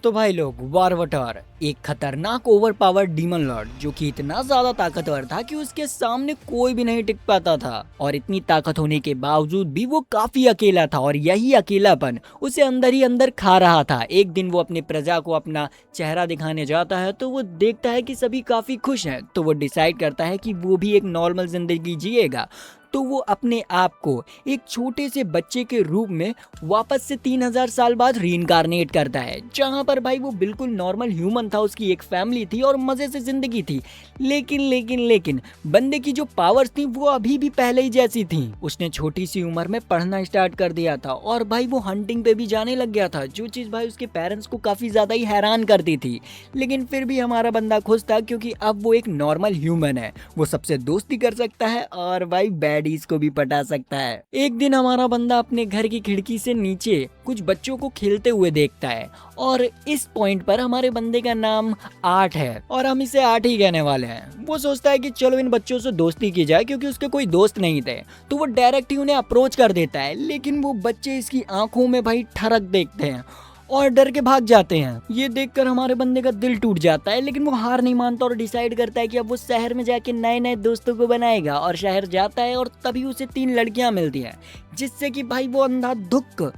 तो भाई लोग, वारवटर एक खतरनाक ओवर पावर डीमन लॉर्ड जो कि इतना ज्यादा ताकतवर था कि उसके सामने कोई भी नहीं टिक पाता था। और इतनी ताकत होने के बावजूद भी वो काफी अकेला था और यही अकेलापन उसे अंदर ही अंदर खा रहा था। एक दिन वो अपने प्रजा को अपना चेहरा दिखाने जाता है तो वो देखता है कि सभी काफी खुश हैं, तो वो डिसाइड करता है कि वो भी एक नॉर्मल जिंदगी जिएगा। तो वो अपने आप को एक छोटे से बच्चे के रूप में वापस से 3000 साल बाद रीइंकारनेट करता है, जहां पर भाई वो बिल्कुल नॉर्मल ह्यूमन था, उसकी एक फैमिली थी और मजे से जिंदगी थी। लेकिन बंदे की जो पावर्स थी वो अभी भी पहले ही जैसी थी। उसने छोटी सी उम्र में पढ़ना स्टार्ट कर दिया था और भाई वो हंटिंग पे भी जाने लग गया था, जो चीज भाई उसके पेरेंट्स को काफी ज्यादा ही हैरान करती थी। लेकिन फिर भी हमारा बंदा खुश था क्योंकि अब वो एक नॉर्मल ह्यूमन है, वो सबसे दोस्ती कर सकता है और भाई बैडीज को भी पटा सकता है। एक दिन हमारा बंदा अपने घर की खिड़की से नीचे कुछ बच्चों को खेलते हुए देखता है और इस पॉइंट पर हमारे बंदे का नाम 8 है और हम इसे 8 ही कहने वाले हैं। वो सोचता है कि चलो इन बच्चों से दोस्ती की जाए क्योंकि उसके कोई दोस्त नहीं थे, तो वो डायरेक्ट ही उन्हें अप्रोच कर देता है। लेकिन वो बच्चे इसकी आंखों में भाई ठरक देखते हैं और डर के भाग जाते हैं। ये देखकर हमारे बंदे का दिल टूट जाता है, लेकिन वो हार नहीं मानता और डिसाइड करता है कि अब वो शहर में जाके नए नए दोस्तों को बनाएगा। और शहर जाता है और तभी उसे 3 लड़कियां मिलती हैं, जिससे कि भाई वो अंधाधुंध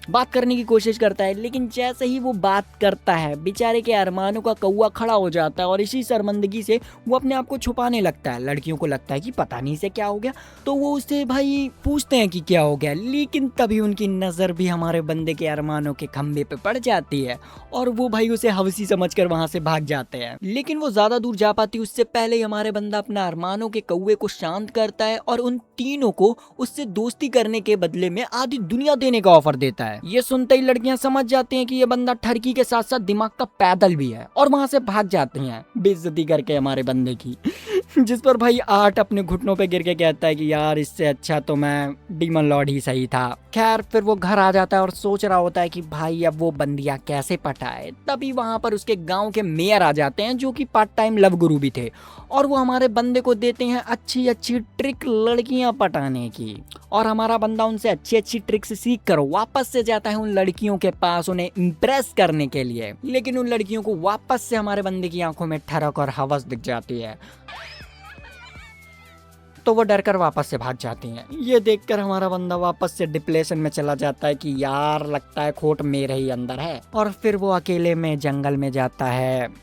बात करने की कोशिश करता है। लेकिन जैसे ही वो बात करता है, बेचारे के अरमानों का कौवा खड़ा हो जाता है और इसी शर्मिंदगी से वो अपने आप को छुपाने लगता है। लड़कियों को लगता है कि पता नहीं इसे क्या हो गया, तो वो उससे भाई पूछते हैं कि क्या हो गया। लेकिन तभी उनकी नजर भी हमारे बंदे के अरमानों के खंबे पे पड़ जाती है और वो भाई उसे हवसी समझकर वहां से भाग जाते हैं। लेकिन वो ज्यादा दूर जा पाती उससे पहले ही हमारे बंदा अपना अरमानों के कौवे को शांत करता है और उन तीनों को उससे दोस्ती करने के बदले में आधी दुनिया देने का ऑफर देता है। ये सुनते ही लड़कियां समझ जाती हैं कि ये बंदा ठरकी के साथ साथ दिमाग का पैदल भी है और वहां से भाग जाती हैं बेइज्जती करके हमारे बंदे की। जिस पर भाई 8 अपने घुटनों पे गिर के कहता है कि यार इससे अच्छा तो मैं डीमन लॉर्ड ही सही था। खैर फिर वो घर आ जाता है और सोच रहा होता है कि भाई अब वो बंदिया कैसे पटाए। तभी वहां पर उसके गांव के मेयर आ जाते हैं, जो कि पार्ट टाइम लव गुरु भी थे, और वो हमारे बंदे को देते हैं अच्छी अच्छी ट्रिक लड़कियां पटाने की। और हमारा बंदा उनसे अच्छी अच्छी ट्रिक्स सीख कर वापस से जाता है उन लड़कियों के पास उन्हें इम्प्रेस करने के लिए। लेकिन उन लड़कियों को वापस से हमारे बंदे की आंखों में ठरक और हवस दिख जाती है, तो वो डर कर वापस से भाग जाती हैं। ये देखकर हमारा बंदा वापस से डिप्रेशन में चला जाता है कि यार लगता है खोट मेरे ही अंदर है। और फिर वो अकेले में जंगल में जाता है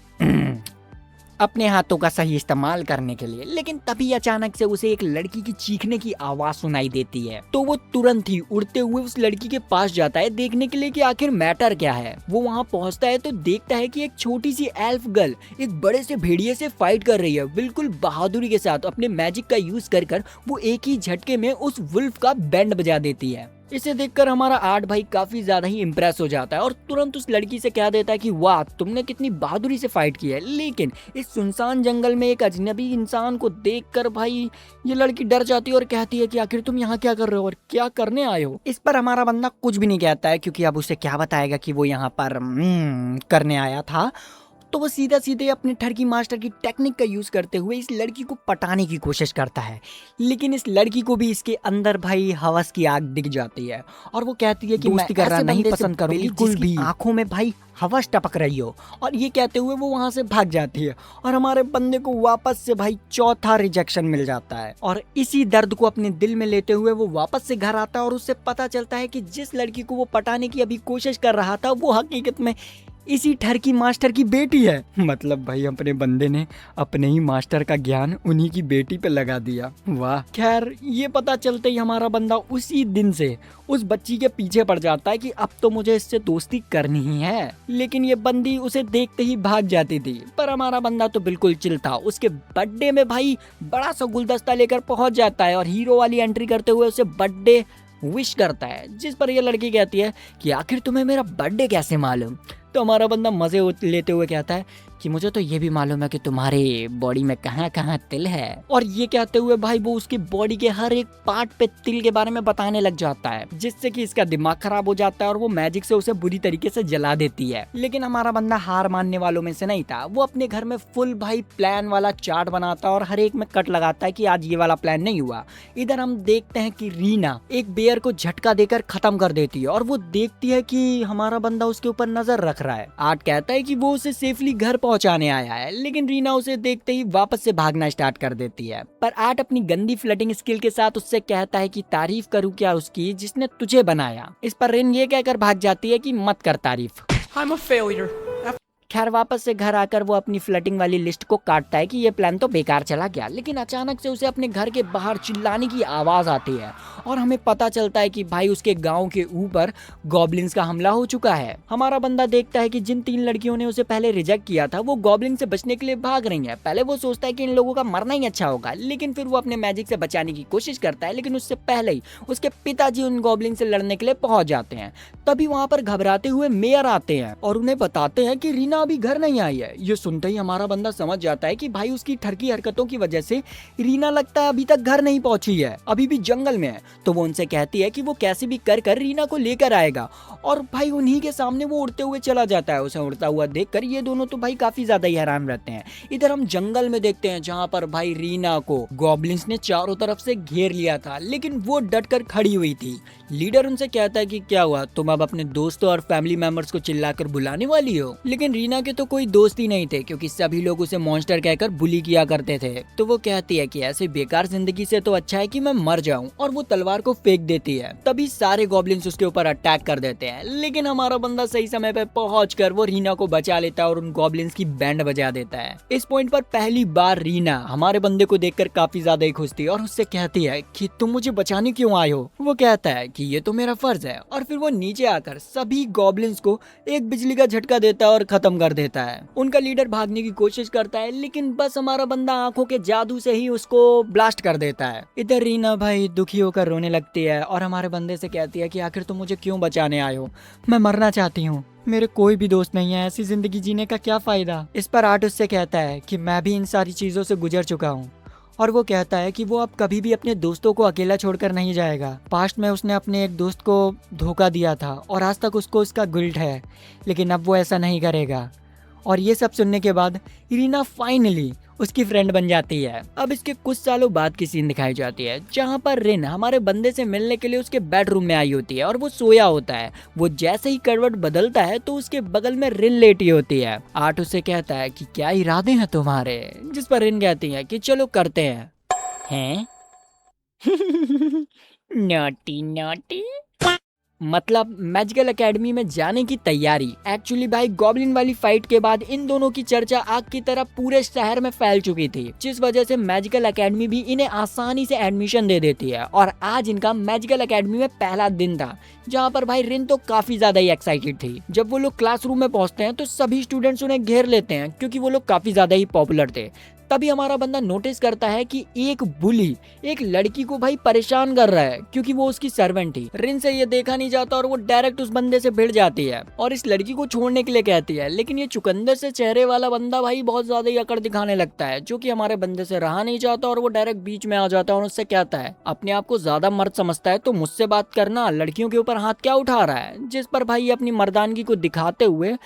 अपने हाथों का सही इस्तेमाल करने के लिए। लेकिन तभी अचानक से उसे एक लड़की की चीखने की आवाज सुनाई देती है, तो वो तुरंत ही उड़ते हुए उस लड़की के पास जाता है देखने के लिए कि आखिर मैटर क्या है। वो वहां पहुंचता है तो देखता है कि एक छोटी सी एल्फ गर्ल एक बड़े से भेड़िए से फाइट कर रही है, बिल्कुल बहादुरी के साथ। अपने मैजिक का यूज कर वो एक ही झटके में उस वुल्फ का बैंड बजा देती है। इसे देखकर हमारा 8 भाई काफी ज्यादा ही इम्प्रेस हो जाता है और तुरंत उस लड़की से कह देता है कि वाह तुमने कितनी बहादुरी से फाइट की है। लेकिन इस सुनसान जंगल में एक अजनबी इंसान को देखकर भाई ये लड़की डर जाती है और कहती है कि आखिर तुम यहाँ क्या कर रहे हो और क्या करने आए हो। इस पर हमारा बंदा कुछ भी नहीं कहता है, क्योंकि अब उसे क्या बताएगा कि वो यहाँ पर करने आया था। तो वो सीधा सीधे अपने ठरकी मास्टर की टेक्निक का यूज करते हुए इस लड़की को पटाने की कोशिश करता है। लेकिन इस लड़की को भी इसके अंदर भाई हवस की आग दिख जाती है और वो कहती है कि मैं करना नहीं पसंद करूंगी बिल्कुल भी, आंखों में भाई हवस टपक रही हो। और ये कहते हुए वो वहां से भाग जाती है और हमारे बंदे को वापस से भाई चौथा रिजेक्शन मिल जाता है। और इसी दर्द को अपने दिल में लेते हुए वो वापस से घर आता है और उससे पता चलता है कि जिस लड़की को वो पटाने की अभी कोशिश कर रहा था वो हकीकत में इसी ठरकी मास्टर की बेटी है। मतलब भाई अपने बंदे ने अपने ही मास्टर का ज्ञान उन्हीं की बेटी पे लगा दिया। वाह। खैर ये पता चलते ही हमारा बंदा उसी दिन से उस बच्ची के पीछे पड़ जाता है कि अब तो मुझे इससे दोस्ती करनी ही है। लेकिन ये बंदी उसे देखते ही भाग जाती थी, पर हमारा बंदा तो बिल्कुल चिल था। उसके बर्थडे में भाई बड़ा सा गुलदस्ता लेकर पहुंच जाता है और हीरो वाली एंट्री करते हुए उसे बर्थडे विश करता है, जिस पर यह लड़की कहती है कि आखिर तुम्हें मेरा बर्थडे कैसे मालूम। तो हमारा बंदा मजे लेते हुए कहता है कि मुझे तो ये भी मालूम है कि तुम्हारे बॉडी में कहाँ कहाँ तिल है। और ये कहते हुए भाई वो उसकी बॉडी के हर एक पार्ट पे तिल के बारे में बताने लग जाता है, जिससे कि इसका दिमाग खराब हो जाता है और वो मैजिक से उसे बुरी तरीके से जला देती है। लेकिन हमारा बंदा हार मानने वालों में से नहीं था। वो अपने घर में फुल भाई प्लान वाला चार्ट बनाता है और हर एक में कट लगाता है कि आज ये वाला प्लान नहीं हुआ। इधर हम देखते हैं कि रीना एक बेयर को झटका देकर खत्म कर देती है और वो देखती है कि हमारा बंदा उसके ऊपर नजर रख रहा है। आर्ट कहता है कि वो उसे सेफली घर पहुंचाने आया है, लेकिन रीना उसे देखते ही वापस से भागना स्टार्ट कर देती है। पर आर्ट अपनी गंदी फ्लर्टिंग स्किल के साथ उससे कहता है कि तारीफ करूं क्या उसकी जिसने तुझे बनाया। इस पर रिन ये कहकर भाग जाती है कि मत कर तारीफ। I'm a failure. खैर वापस से घर आकर वो अपनी फ्लर्टिंग वाली लिस्ट को काटता है कि ये प्लान तो बेकार चला गया। लेकिन अचानक से उसे अपने घर के बाहर चिल्लाने की आवाज आती है और हमें पता चलता है कि भाई उसके गांव के ऊपर गॉब्लिन्स का हमला हो चुका है। हमारा बंदा देखता है कि जिन 3 लड़कियों ने उसे पहले रिजेक्ट किया था वो गॉब्लिन से बचने के लिए भाग रही है। पहले वो सोचता है कि इन लोगों का मरना ही अच्छा होगा, लेकिन फिर वो अपने मैजिक से बचाने की कोशिश करता है। लेकिन उससे पहले ही उसके पिताजी उन गॉब्लिन से लड़ने के लिए पहुंच जाते हैं। तभी वहां पर घबराते हुए मेयर आते हैं और उन्हें बताते हैं कि रीना अभी घर नहीं आई है। ये सुनते ही हमारा बंदा समझ जाता है कि भाई उसकी ठरकी हरकतों की वजह से रीना लगता है अभी तक घर नहीं पहुंची है, अभी भी जंगल में है। तो वो उनसे कहती है कि वो कैसे भी कर रीना को लेकर आएगा और भाई उन्हीं के सामने वो उड़ते हुए चला जाता है। उसे उड़ता हुआ देखकर ये दोनों तो भाई काफी ज्यादा ही हैरान रहते हैं। इधर हम जंगल में देखते हैं जहाँ पर भाई रीना को गॉब्लिन्स ने चारों तरफ से घेर लिया था, लेकिन वो डट कर खड़ी हुई थी। लीडर उनसे कहता है कि क्या हुआ, तुम अब अपने दोस्तों और फैमिली मेंबर्स को चिल्लाकर बुलाने वाली हो। लेकिन रीना के तो कोई दोस्त ही नहीं थे, क्योंकि सभी लोग उसे मॉन्स्टर कहकर बुली किया करते थे। तो वो कहती है कि ऐसे बेकार जिंदगी से तो अच्छा है कि मैं मर जाऊं, और वो तलवार को फेंक देती है। तभी सारे गॉब्लिन्स उसके ऊपर अटैक कर देते हैं, लेकिन हमारा बंदा सही समय पे पहुंचकर वो रीना को बचा लेता है और उन गॉब्लिन्स की बैंड बजा देता है। इस पॉइंट पर पहली बार रीना हमारे बंदे को देखकर काफी ज्यादा ही खुश थी और उससे कहती है कि तुम मुझे बचाने क्यों आए हो। वो कहता है कि ये तो मेरा फर्ज है, और फिर वो नीचे आकर सभी गॉब्लिन्स को एक बिजली का झटका देता है और खत्म कर देता है। उनका लीडर भागने की कोशिश करता है, लेकिन बस हमारा बंदा आंखों के जादू से ही उसको ब्लास्ट कर देता है। इधर रीना भाई दुखी होकर रोने लगती है और हमारे बंदे से कहती है कि आखिर तुम मुझे क्यों बचाने आए हो, मैं मरना चाहती हूँ, मेरे कोई भी दोस्त नहीं है, ऐसी जिंदगी जीने का क्या फायदा। इस पर आर्ट उससे कहता है कि मैं भी इन सारी चीजों से गुजर चुका हूँ, और वो कहता है कि वो अब कभी भी अपने दोस्तों को अकेला छोड़कर नहीं जाएगा। पास्ट में उसने अपने एक दोस्त को धोखा दिया था और आज तक उसको उसका गिल्ट है, लेकिन अब वो ऐसा नहीं करेगा। और ये सब सुनने के बाद रीना फाइनली उसकी फ्रेंड बन जाती है। अब इसके कुछ सालों बाद की सीन दिखाई जाती है, जहाँ पर रिन हमारे बंदे से मिलने के लिए उसके बेडरूम में आई होती है और वो सोया होता है। वो जैसे ही करवट बदलता है तो उसके बगल में रिन लेटी होती है। आर्ट उसे कहता है कि क्या इरादे हैं तुम्हारे, जिस पर रिन कहती है कि चलो करते हैं। नॉटी नॉटी मतलब मैजिकल एकेडमी में जाने की तैयारी। एक्चुअली भाई गॉब्लिन वाली फाइट के बाद इन दोनों की चर्चा आग की तरह पूरे शहर में फैल चुकी थी, जिस वजह से मैजिकल एकेडमी भी इन्हें आसानी से एडमिशन दे देती है। और आज इनका मैजिकल एकेडमी में पहला दिन था, जहाँ पर भाई रिन तो काफी ज्यादा ही एक्साइटेड थी। जब वो लोग क्लासरूम में पहुंचते हैं तो सभी स्टूडेंट्स उन्हें घेर लेते हैं, क्योंकि वो लोग काफी ज्यादा ही पॉपुलर थे। तभी हमारा बंदा नोटिस करता है कि एक बुली एक लड़की को भाई परेशान कर रहा है, क्योंकि वो उसकी सर्वेंट थी। रिन से ये देखा नहीं जाता और वो डायरेक्ट उस बंदे से भिड़ जाती है और इस लड़की को छोड़ने के लिए कहती है। लेकिन ये चुकंदर से चेहरे वाला बंदा भाई बहुत ज्यादा ही अकड़ दिखाने लगता है, जो कि हमारे बंदे से रहा नहीं जाता और वो डायरेक्ट बीच में आ जाता है और उससे कहता है अपने आप को ज्यादा मर्द समझता है तो मुझसे बात करना, लड़कियों के ऊपर हाथ क्या उठा रहा है। जिस पर भाई अपनी मर्दानगी को दिखाते हुए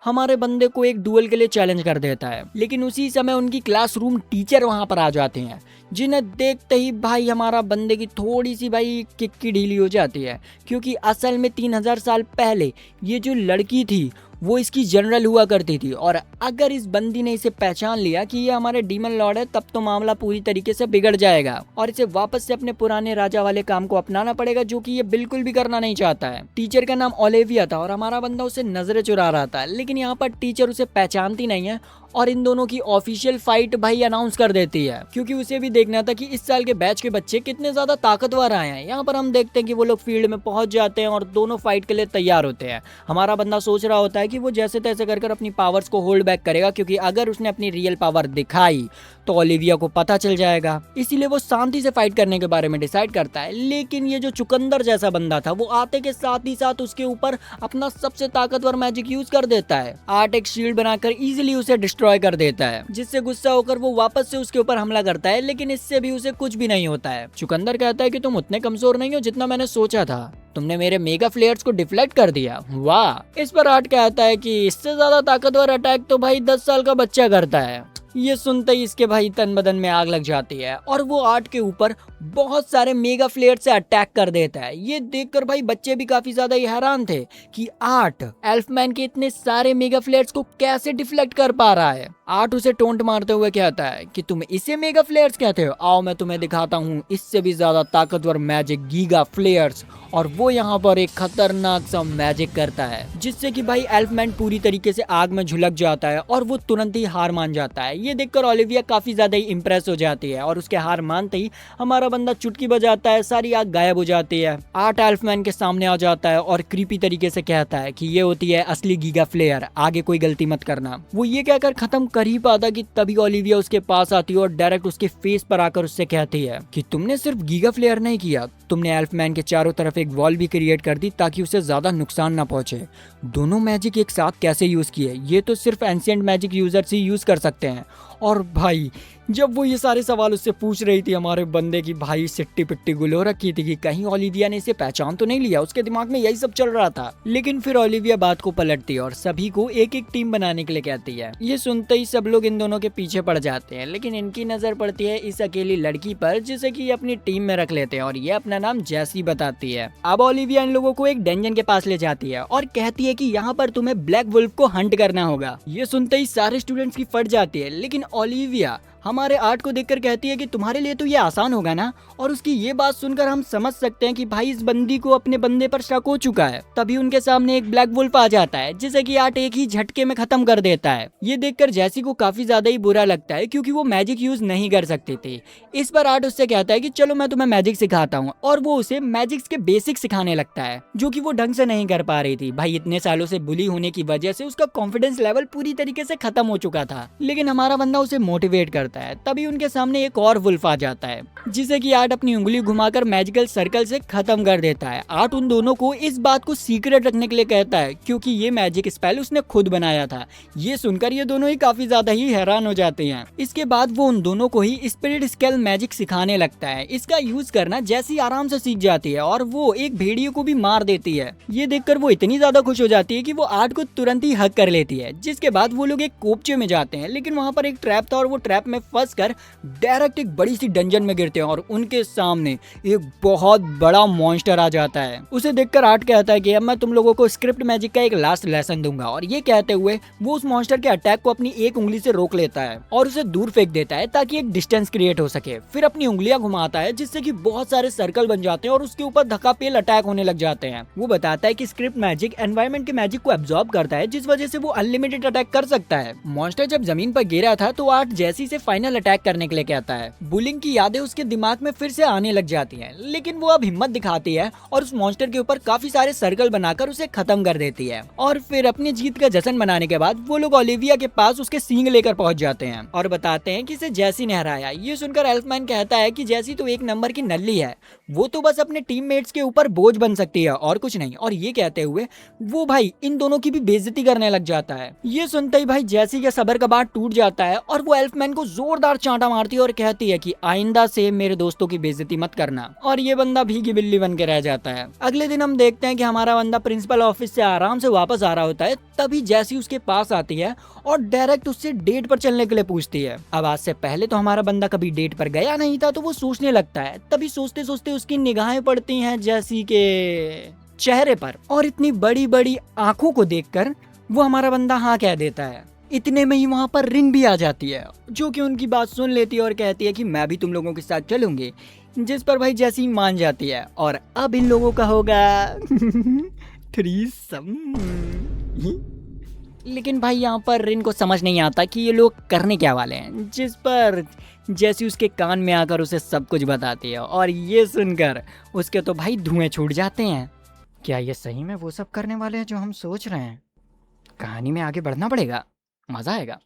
हमारे बंदे को एक डुएल के लिए चैलेंज कर देता है। लेकिन उसी समय उनकी क्लासरूम टीचर वहां पर आ जाते हैं, जिन्हें देखते ही भाई हमारा बंदे की थोड़ी सी भाई किक्की ढीली हो जाती है, क्योंकि असल में 3000 साल पहले ये जो लड़की थी वो इसकी जनरल हुआ करती थी। और अगर इस बंदी ने इसे पहचान लिया कि ये हमारे डीमन लॉर्ड है, तब तो मामला पूरी तरीके से बिगड़ जाएगा और इसे वापस से अपने पुराने राजा वाले काम को अपनाना पड़ेगा, जो कि ये बिल्कुल भी करना नहीं चाहता है। टीचर का नाम ओलिविया था और हमारा बंदा उसे नजरें चुरा रहा था, लेकिन यहाँ पर टीचर उसे पहचानती नहीं है और इन दोनों की ऑफिशियल फाइट भाई अनाउंस कर देती है, क्योंकि उसे भी देखना था कि इस साल के बैच के बच्चे कितने ज्यादा ताकतवर आए हैं। यहाँ पर हम देखते हैं कि वो लोग फील्ड में पहुंच जाते हैं और दोनों फाइट के लिए तैयार होते हैं। हमारा बंदा सोच रहा होता है कि वो जैसे तैसे कर अपनी पावर्स को होल्ड बैक करेगा, क्योंकि अगर उसने अपनी रियल पावर दिखाई तो ओलिविया को पता चल जाएगा। इसीलिए वो शांति से फाइट करने के बारे में डिसाइड करता है। लेकिन ये जो चुकंदर जैसा बंदा था वो आते के साथ ही साथ उसके ऊपर अपना सबसे ताकतवर मैजिक यूज कर देता है। आर्ट एक शील्ड बनाकर इजीली उसे डिस्ट्रॉय डिस्ट्रॉय कर देता है, जिससे गुस्सा होकर वो वापस से उसके ऊपर हमला करता है, लेकिन इससे भी उसे कुछ भी नहीं होता है। चुकंदर कहता है कि तुम उतने कमजोर नहीं हो जितना मैंने सोचा था, तुमने मेरे मेगा फ्लेयर्स को डिफ्लेक्ट कर दिया, वाह। इस पर आर्ट कहता है कि इससे ज्यादा ताकतवर अटैक तो भाई 10 साल का बच्चा करता है। ये सुनते ही इसके भाई तन बदन में आग लग जाती है और वो आर्ट के ऊपर बहुत सारे मेगा फ्लेयर से अटैक कर देता है। ये देखकर भाई बच्चे भी काफी ज्यादा हैरान थे कि आर्ट एल्फमैन के इतने सारे मेगा फ्लेयर्स को कैसे डिफ्लेक्ट कर पा रहा है। आर्ट उसे टोंट मारते हुए कहता है कि तुम इसे मेगा फ्लेयर्स कहते हो, आओ मैं तुम्हें दिखाता हूँ इससे भी ज्यादा ताकतवर मैजिक गीगा फ्लेयर्स। और वो यहाँ पर एक खतरनाक सा मैजिक करता है, जिससे कि भाई एल्फमैन पूरी तरीके से आग में झुलक जाता है और वो तुरंत ही हार मान जाता है। ये देखकर ओलिविया काफी ज्यादा ही इम्प्रेस हो जाती है और उसके हार मानते ही हमारा बंदा चुटकी बजाता है, सारी आग गायब हो जाती है। आर्ट एल्फमैन के सामने आ जाता है और क्रीपी तरीके से कहता है कि ये होती है असली गीगा फ्लेयर, आगे कोई गलती मत करना। वो ये कहकर खत्म कर ही पाता कि तभी ओलिविया उसके पास आती है और डायरेक्ट उसके फेस पर आकर उससे कहती है कि तुमने सिर्फ गीगा फ्लेयर नहीं किया, तुमने एल्फमैन के चारों तरफ एक वॉल भी क्रिएट कर दी ताकि उसे ज्यादा नुकसान ना पहुंचे। दोनों मैजिक एक साथ कैसे यूज किए, ये तो सिर्फ एंशिएंट मैजिक यूजर्स ही यूज कर सकते हैं। और भाई जब वो ये सारे सवाल उससे पूछ रही थी, हमारे बंदे की भाई सिट्टी पिट्टी गुल हो रखी थी कि कहीं ओलिविया ने इसे पहचान तो नहीं लिया। उसके दिमाग में यही सब चल रहा था। लेकिन फिर ओलिविया बात को पलटती है और सभी को एक एक टीम बनाने के लिए कहती है। ये सुनते ही सब लोग इन दोनों के पीछे पड़ जाते हैं, लेकिन इनकी नजर पड़ती है इस अकेली लड़की पर, जिसे कि अपनी टीम में रख लेते हैं और ये अपना नाम जैसी बताती है। अब ओलिविया इन लोगों को एक डंजन के पास ले जाती है और कहती है कि यहाँ पर तुम्हें ब्लैक वुल्फ को हंट करना होगा। ये सुनते ही सारे स्टूडेंट्स की फट जाती है, लेकिन ओलिविया हमारे आर्ट को देखकर कहती है कि तुम्हारे लिए तो ये आसान होगा ना। और उसकी ये बात सुनकर हम समझ सकते हैं कि भाई इस बंदी को अपने बंदे पर शक हो चुका है। तभी उनके सामने एक ब्लैक वुल्फ आ जाता है, जिसे कि आर्ट एक ही झटके में खत्म कर देता है। ये देखकर जैसी को काफी ज्यादा ही बुरा लगता है, क्योंकि वो मैजिक यूज नहीं कर सकती थी। इस पर आर्ट उससे कहता है कि चलो मैं तुम्हें मैजिक सिखाता हूँ, और वो उसे मैजिक्स के बेसिक सिखाने लगता है, जो कि वो ढंग से नहीं कर पा रही थी। भाई इतने सालों से बुली होने की वजह से उसका कॉन्फिडेंस लेवल पूरी तरीके से खत्म हो चुका था, लेकिन हमारा बंदा उसे मोटिवेट करता है। तभी उनके सामने एक और वुल्फ आ जाता है, जिसे कि आर्ट अपनी उंगली घुमाकर मैजिकल सर्कल से खत्म कर देता है। आर्ट उन दोनों को इस बात को सीक्रेट रखने के लिए कहता है, क्योंकि ये मैजिक स्पेल उसने खुद बनाया था। ये सुनकर ये दोनों ही काफी ज्यादा ही हैरान हो जाते हैं। इसके बाद वो उन दोनों को ही स्पिरिट स्केल मैजिक सिखाने लगता है। इसका यूज करना जैसी आराम से सीख जाती है और वो एक भेड़िए को भी मार देती है। ये देखकर वो इतनी ज्यादा खुश हो जाती है कि वो आर्ट को तुरंत ही हक कर लेती है। जिसके बाद वो लोग एक कोपचे में जाते हैं, लेकिन वहाँ पर एक ट्रैप था और वो ट्रैप में फंस कर डायरेक्ट एक बड़ी सी डंजन में गिरते हैं और उनके सामने एक बहुत बड़ा मॉन्स्टर आ जाता है। उसे देखकर आर्ट कहता है कि अब मैं तुम लोगों को स्क्रिप्ट मैजिक का एक लास्ट लेसन दूंगा, और ये कहते हुए वो उस मॉन्स्टर के अटैक को अपनी एक उंगली से रोक लेता है और उसे दूर फेंक देता है ताकि एक डिस्टेंस क्रिएट हो सके। फिर अपनी उंगलियां घुमाता है, जिससे कि बहुत सारे सर्कल बन जाते हैं और उसके ऊपर धक्का-पेल अटैक होने लग जाते हैं। वो बताता है कि स्क्रिप्ट मैजिक एनवायरनमेंट के मैजिक को एब्जॉर्ब करता है, जिस वजह से वो अनलिमिटेड अटैक कर सकता है। मॉन्स्टर जब जमीन पर गिरा था तो आर्ट जैसी से फाइनल अटैक करने के लिए कहता है। बुलिंग की यादें उसके दिमाग में फिर से आने लग जाती हैं, लेकिन वो अब हिम्मत दिखाती है और उस मॉन्स्टर के ऊपर काफी सारे सर्कल बनाकर उसे खत्म कर देती है। और फिर अपनी जीत का जश्न मनाने के बाद वो लोग ओलिविया के पास उसके सींग लेकर पहुंच जाते हैं और बताते हैं कि इसे जैसी ने हराया। ये सुनकर एल्फमैन कहता है कि जैसी तो एक नंबर की नल्ली है, वो तो बस अपने टीममेट्स के ऊपर बोझ बन सकती है और कुछ नहीं। और ये कहते हुए वो भाई इन दोनों की भी बेइज्जती करने लग जाता है। ये सुनते ही भाई जैसी का सबर का बांध टूट जाता है और वो एल्फमैन को जोरदार चांटा मारती है और कहती है कि आइंदा से मेरे दोस्तों की बेइज्जती मत करना। और ये बंदा भीगी बिल्ली बन के रह जाता है। अगले दिन हम देखते हैं कि हमारा बंदा प्रिंसिपल ऑफिस से आराम से वापस आ रहा होता है, तभी जैसी उसके पास आती है और डायरेक्ट उससे डेट पर चलने के लिए पूछती है। अब आज से पहले तो हमारा बंदा कभी डेट पर गया नहीं था, तो वो सोचने लगता है। तभी सोचते सोचते उसकी निगाहें पड़ती हैं जैसी के चेहरे पर, और इतनी बड़ी बड़ी आंखों को देखकर वो हमारा बंदा हाँ कह देता है। इतने में ही वहाँ पर रिन भी आ जाती है, जो कि उनकी बात सुन लेती है और कहती है कि मैं भी तुम लोगों के साथ चलूंगी। जिस पर भाई जैसी मान जाती है और अब इन लोगों का होगा थ्रीसम। लेकिन भाई यहाँ पर रिन को समझ नहीं आता कि ये लोग करने क्या वाले हैं, जिस पर जैसी उसके कान में आकर उसे सब कुछ बताती है। और ये सुनकर उसके तो भाई धुएं छूट जाते हैं। क्या ये सही में वो सब करने वाले हैं जो हम सोच रहे हैं? कहानी में आगे बढ़ना पड़ेगा, मजा आएगा।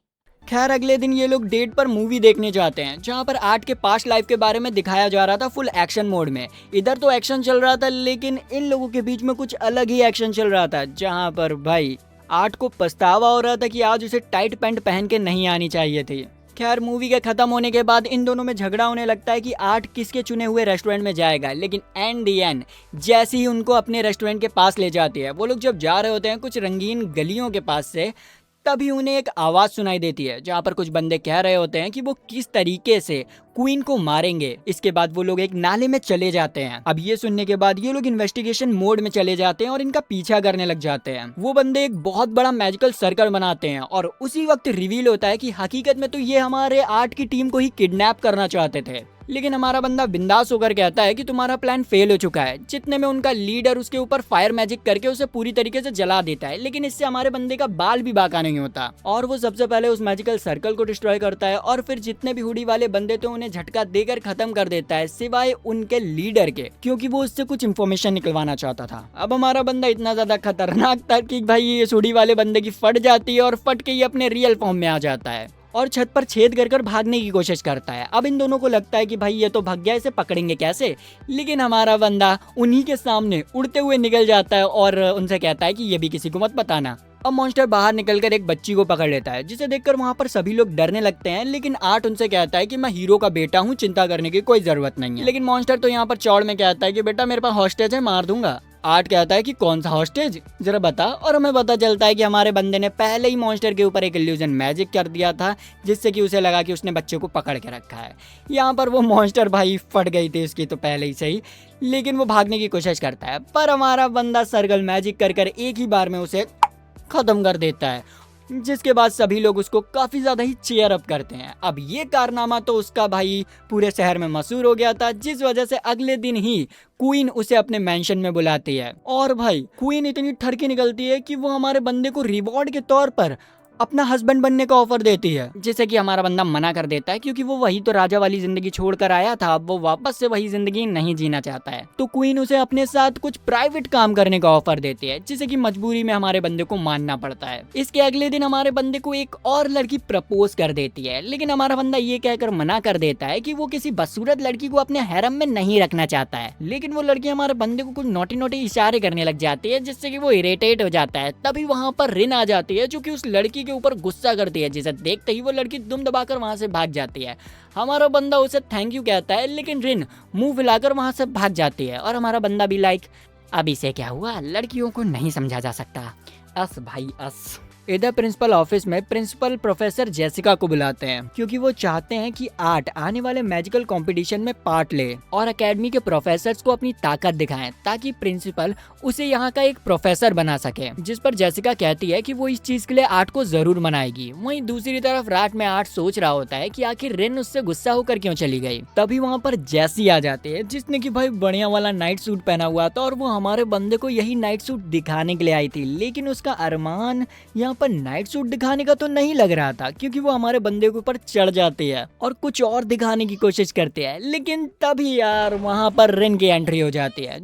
खैर अगले दिन ये लोग डेट पर मूवी देखने जाते हैं, जहाँ पर आर्ट के पास्ट लाइफ के बारे में दिखाया जा रहा था फुल एक्शन मोड में। इधर तो एक्शन चल रहा था, लेकिन इन लोगों के बीच में कुछ अलग ही एक्शन चल रहा था, जहाँ पर भाई आर्ट को पछतावा हो रहा था कि आज उसे टाइट पैंट पहन के नहीं आनी चाहिए थी। खैर मूवी के खत्म होने के बाद इन दोनों में झगड़ा होने लगता है कि आर्ट किसके चुने हुए रेस्टोरेंट में जाएगा, लेकिन एंड दी एंड जैसे ही उनको अपने रेस्टोरेंट के पास ले जाती है, वो लोग जब जा रहे होते हैं कुछ रंगीन गलियों के पास से, तभी उन्हें एक आवाज सुनाई देती है जहाँ पर कुछ बंदे कह रहे होते हैं कि वो किस तरीके से क्वीन को मारेंगे। इसके बाद वो लोग एक नाले में चले जाते हैं। अब ये सुनने के बाद ये लोग इन्वेस्टिगेशन मोड में चले जाते हैं और इनका पीछा करने लग जाते हैं। वो बंदे एक बहुत बड़ा मैजिकल सर्कल बनाते हैं और उसी वक्त रिवील होता है कि हकीकत में तो ये हमारे आर्ट की टीम को ही किडनैप करना चाहते थे, लेकिन हमारा बंदा बिंदास होकर कहता है कि तुम्हारा प्लान फेल हो चुका है। जितने में उनका लीडर उसके ऊपर फायर मैजिक करके उसे पूरी तरीके से जला देता है, लेकिन इससे हमारे बंदे का बाल भी बाका नहीं होता और वो सबसे पहले उस मैजिकल सर्कल को डिस्ट्रॉय करता है और फिर जितने भी हुडी वाले बंदे थे उन्हें झटका देकर खत्म कर देता है, सिवाय उनके लीडर के, क्योंकि वो उससे कुछ इन्फॉर्मेशन निकलवाना चाहता था। अब हमारा बंदा इतना ज्यादा खतरनाक था कि भाई इस हुडी वाले बंदे की फट जाती है और फट के ही अपने रियल फॉर्म में आ जाता है और छत पर छेद कर भागने की कोशिश करता है। अब इन दोनों को लगता है कि भाई ये तो भाग गया, इसे पकड़ेंगे कैसे, लेकिन हमारा बंदा उन्हीं के सामने उड़ते हुए निकल जाता है और उनसे कहता है कि ये भी किसी को मत बताना। अब मॉन्स्टर बाहर निकलकर एक बच्ची को पकड़ लेता है, जिसे देखकर वहाँ पर सभी लोग डरने लगते हैं, लेकिन आर्ट उनसे कहता है कि मैं हीरो का बेटा हूँ, चिंता करने की कोई जरूरत नहीं है। लेकिन मॉन्स्टर तो यहाँ पर चौड़ में कहता है कि बेटा मेरे पास हॉस्टेज है, मार दूंगा। आर्ट कहता है कि कौन सा हॉस्टेज, जरा बता, और हमें पता चलता है कि हमारे बंदे ने पहले ही मॉन्स्टर के ऊपर एक इल्यूजन मैजिक कर दिया था, जिससे कि उसे लगा कि उसने बच्चे को पकड़ के रखा है। यहाँ पर वो मॉन्स्टर भाई फट गई थी उसकी तो पहले ही सही, लेकिन वो भागने की कोशिश करता है, पर हमारा बंदा सर्कल मैजिक कर एक ही बार में उसे खत्म कर देता है, जिसके बाद सभी लोग उसको काफी ज्यादा ही चीयर अप करते हैं। अब ये कारनामा तो उसका भाई पूरे शहर में मशहूर हो गया था, जिस वजह से अगले दिन ही क्वीन उसे अपने मेंशन में बुलाती है और भाई क्वीन इतनी ठरकी निकलती है कि वो हमारे बंदे को रिवॉर्ड के तौर पर अपना हस्बैंड बनने का ऑफर देती है, जिसे कि हमारा बंदा मना कर देता है, क्योंकि वो वही तो राजा वाली जिंदगी छोड़कर आया था, अब वो वापस से वही जिंदगी नहीं जीना चाहता है। तो क्वीन उसे अपने साथ कुछ प्राइवेट काम करने का ऑफर देती है, जिसे कि मजबूरी में हमारे बंदे को मानना पड़ता है। इसके अगले दिन हमारे बंदे को एक और लड़की प्रपोज कर देती है, लेकिन हमारा बंदा ये कहकर मना कर देता है कि वो किसी बदसूरत लड़की को अपने हैरम में नहीं रखना चाहता है। लेकिन वो लड़की हमारे बंदे को कुछ नोटी नोटी इशारे करने लग जाती है, जिससे कि वो इरिटेट हो जाता है। तभी वहाँ पर रिन आ जाती है, जो कि उस लड़की के ऊपर गुस्सा करती है, जिसे देखते ही वो लड़की दुम दबाकर वहां से भाग जाती है। हमारा बंदा उसे थैंक यू कहता है, लेकिन रिन मुंह फैलाकर वहां से भाग जाती है और हमारा बंदा भी लाइक अब इसे क्या हुआ, लड़कियों को नहीं समझा जा सकता, अस भाई अस। इधर प्रिंसिपल ऑफिस में प्रिंसिपल प्रोफेसर जेसिका को बुलाते हैं, क्योंकि वो चाहते हैं कि आर्ट आने वाले मैजिकल कंपटीशन में पार्ट ले और एकेडमी के प्रोफेसर्स को अपनी ताकत दिखाएं, ताकि प्रिंसिपल उसे यहाँ का एक प्रोफेसर बना सके। जिस पर जेसिका कहती है कि वो इस चीज के लिए आर्ट को जरूर मनाएगी। वहीं दूसरी तरफ रात में आर्ट सोच रहा होता है कि आखिर रिन उससे गुस्सा होकर क्यों चली गई। तभी वहाँ पर जेसी आ जाती है, जिसने की भाई बढ़िया वाला नाइट सूट पहना हुआ था और वो हमारे बंदे को यही नाइट सूट दिखाने के लिए आई थी, लेकिन उसका अरमान यहाँ पर नाइट सूट दिखाने का तो नहीं लग रहा था, क्योंकि वो हमारे बंदे के ऊपर चढ़ जाती है और कुछ और दिखाने की कोशिश करते हैं। लेकिन तभी यार वहां पर रिन की एंट्री हो जाती है,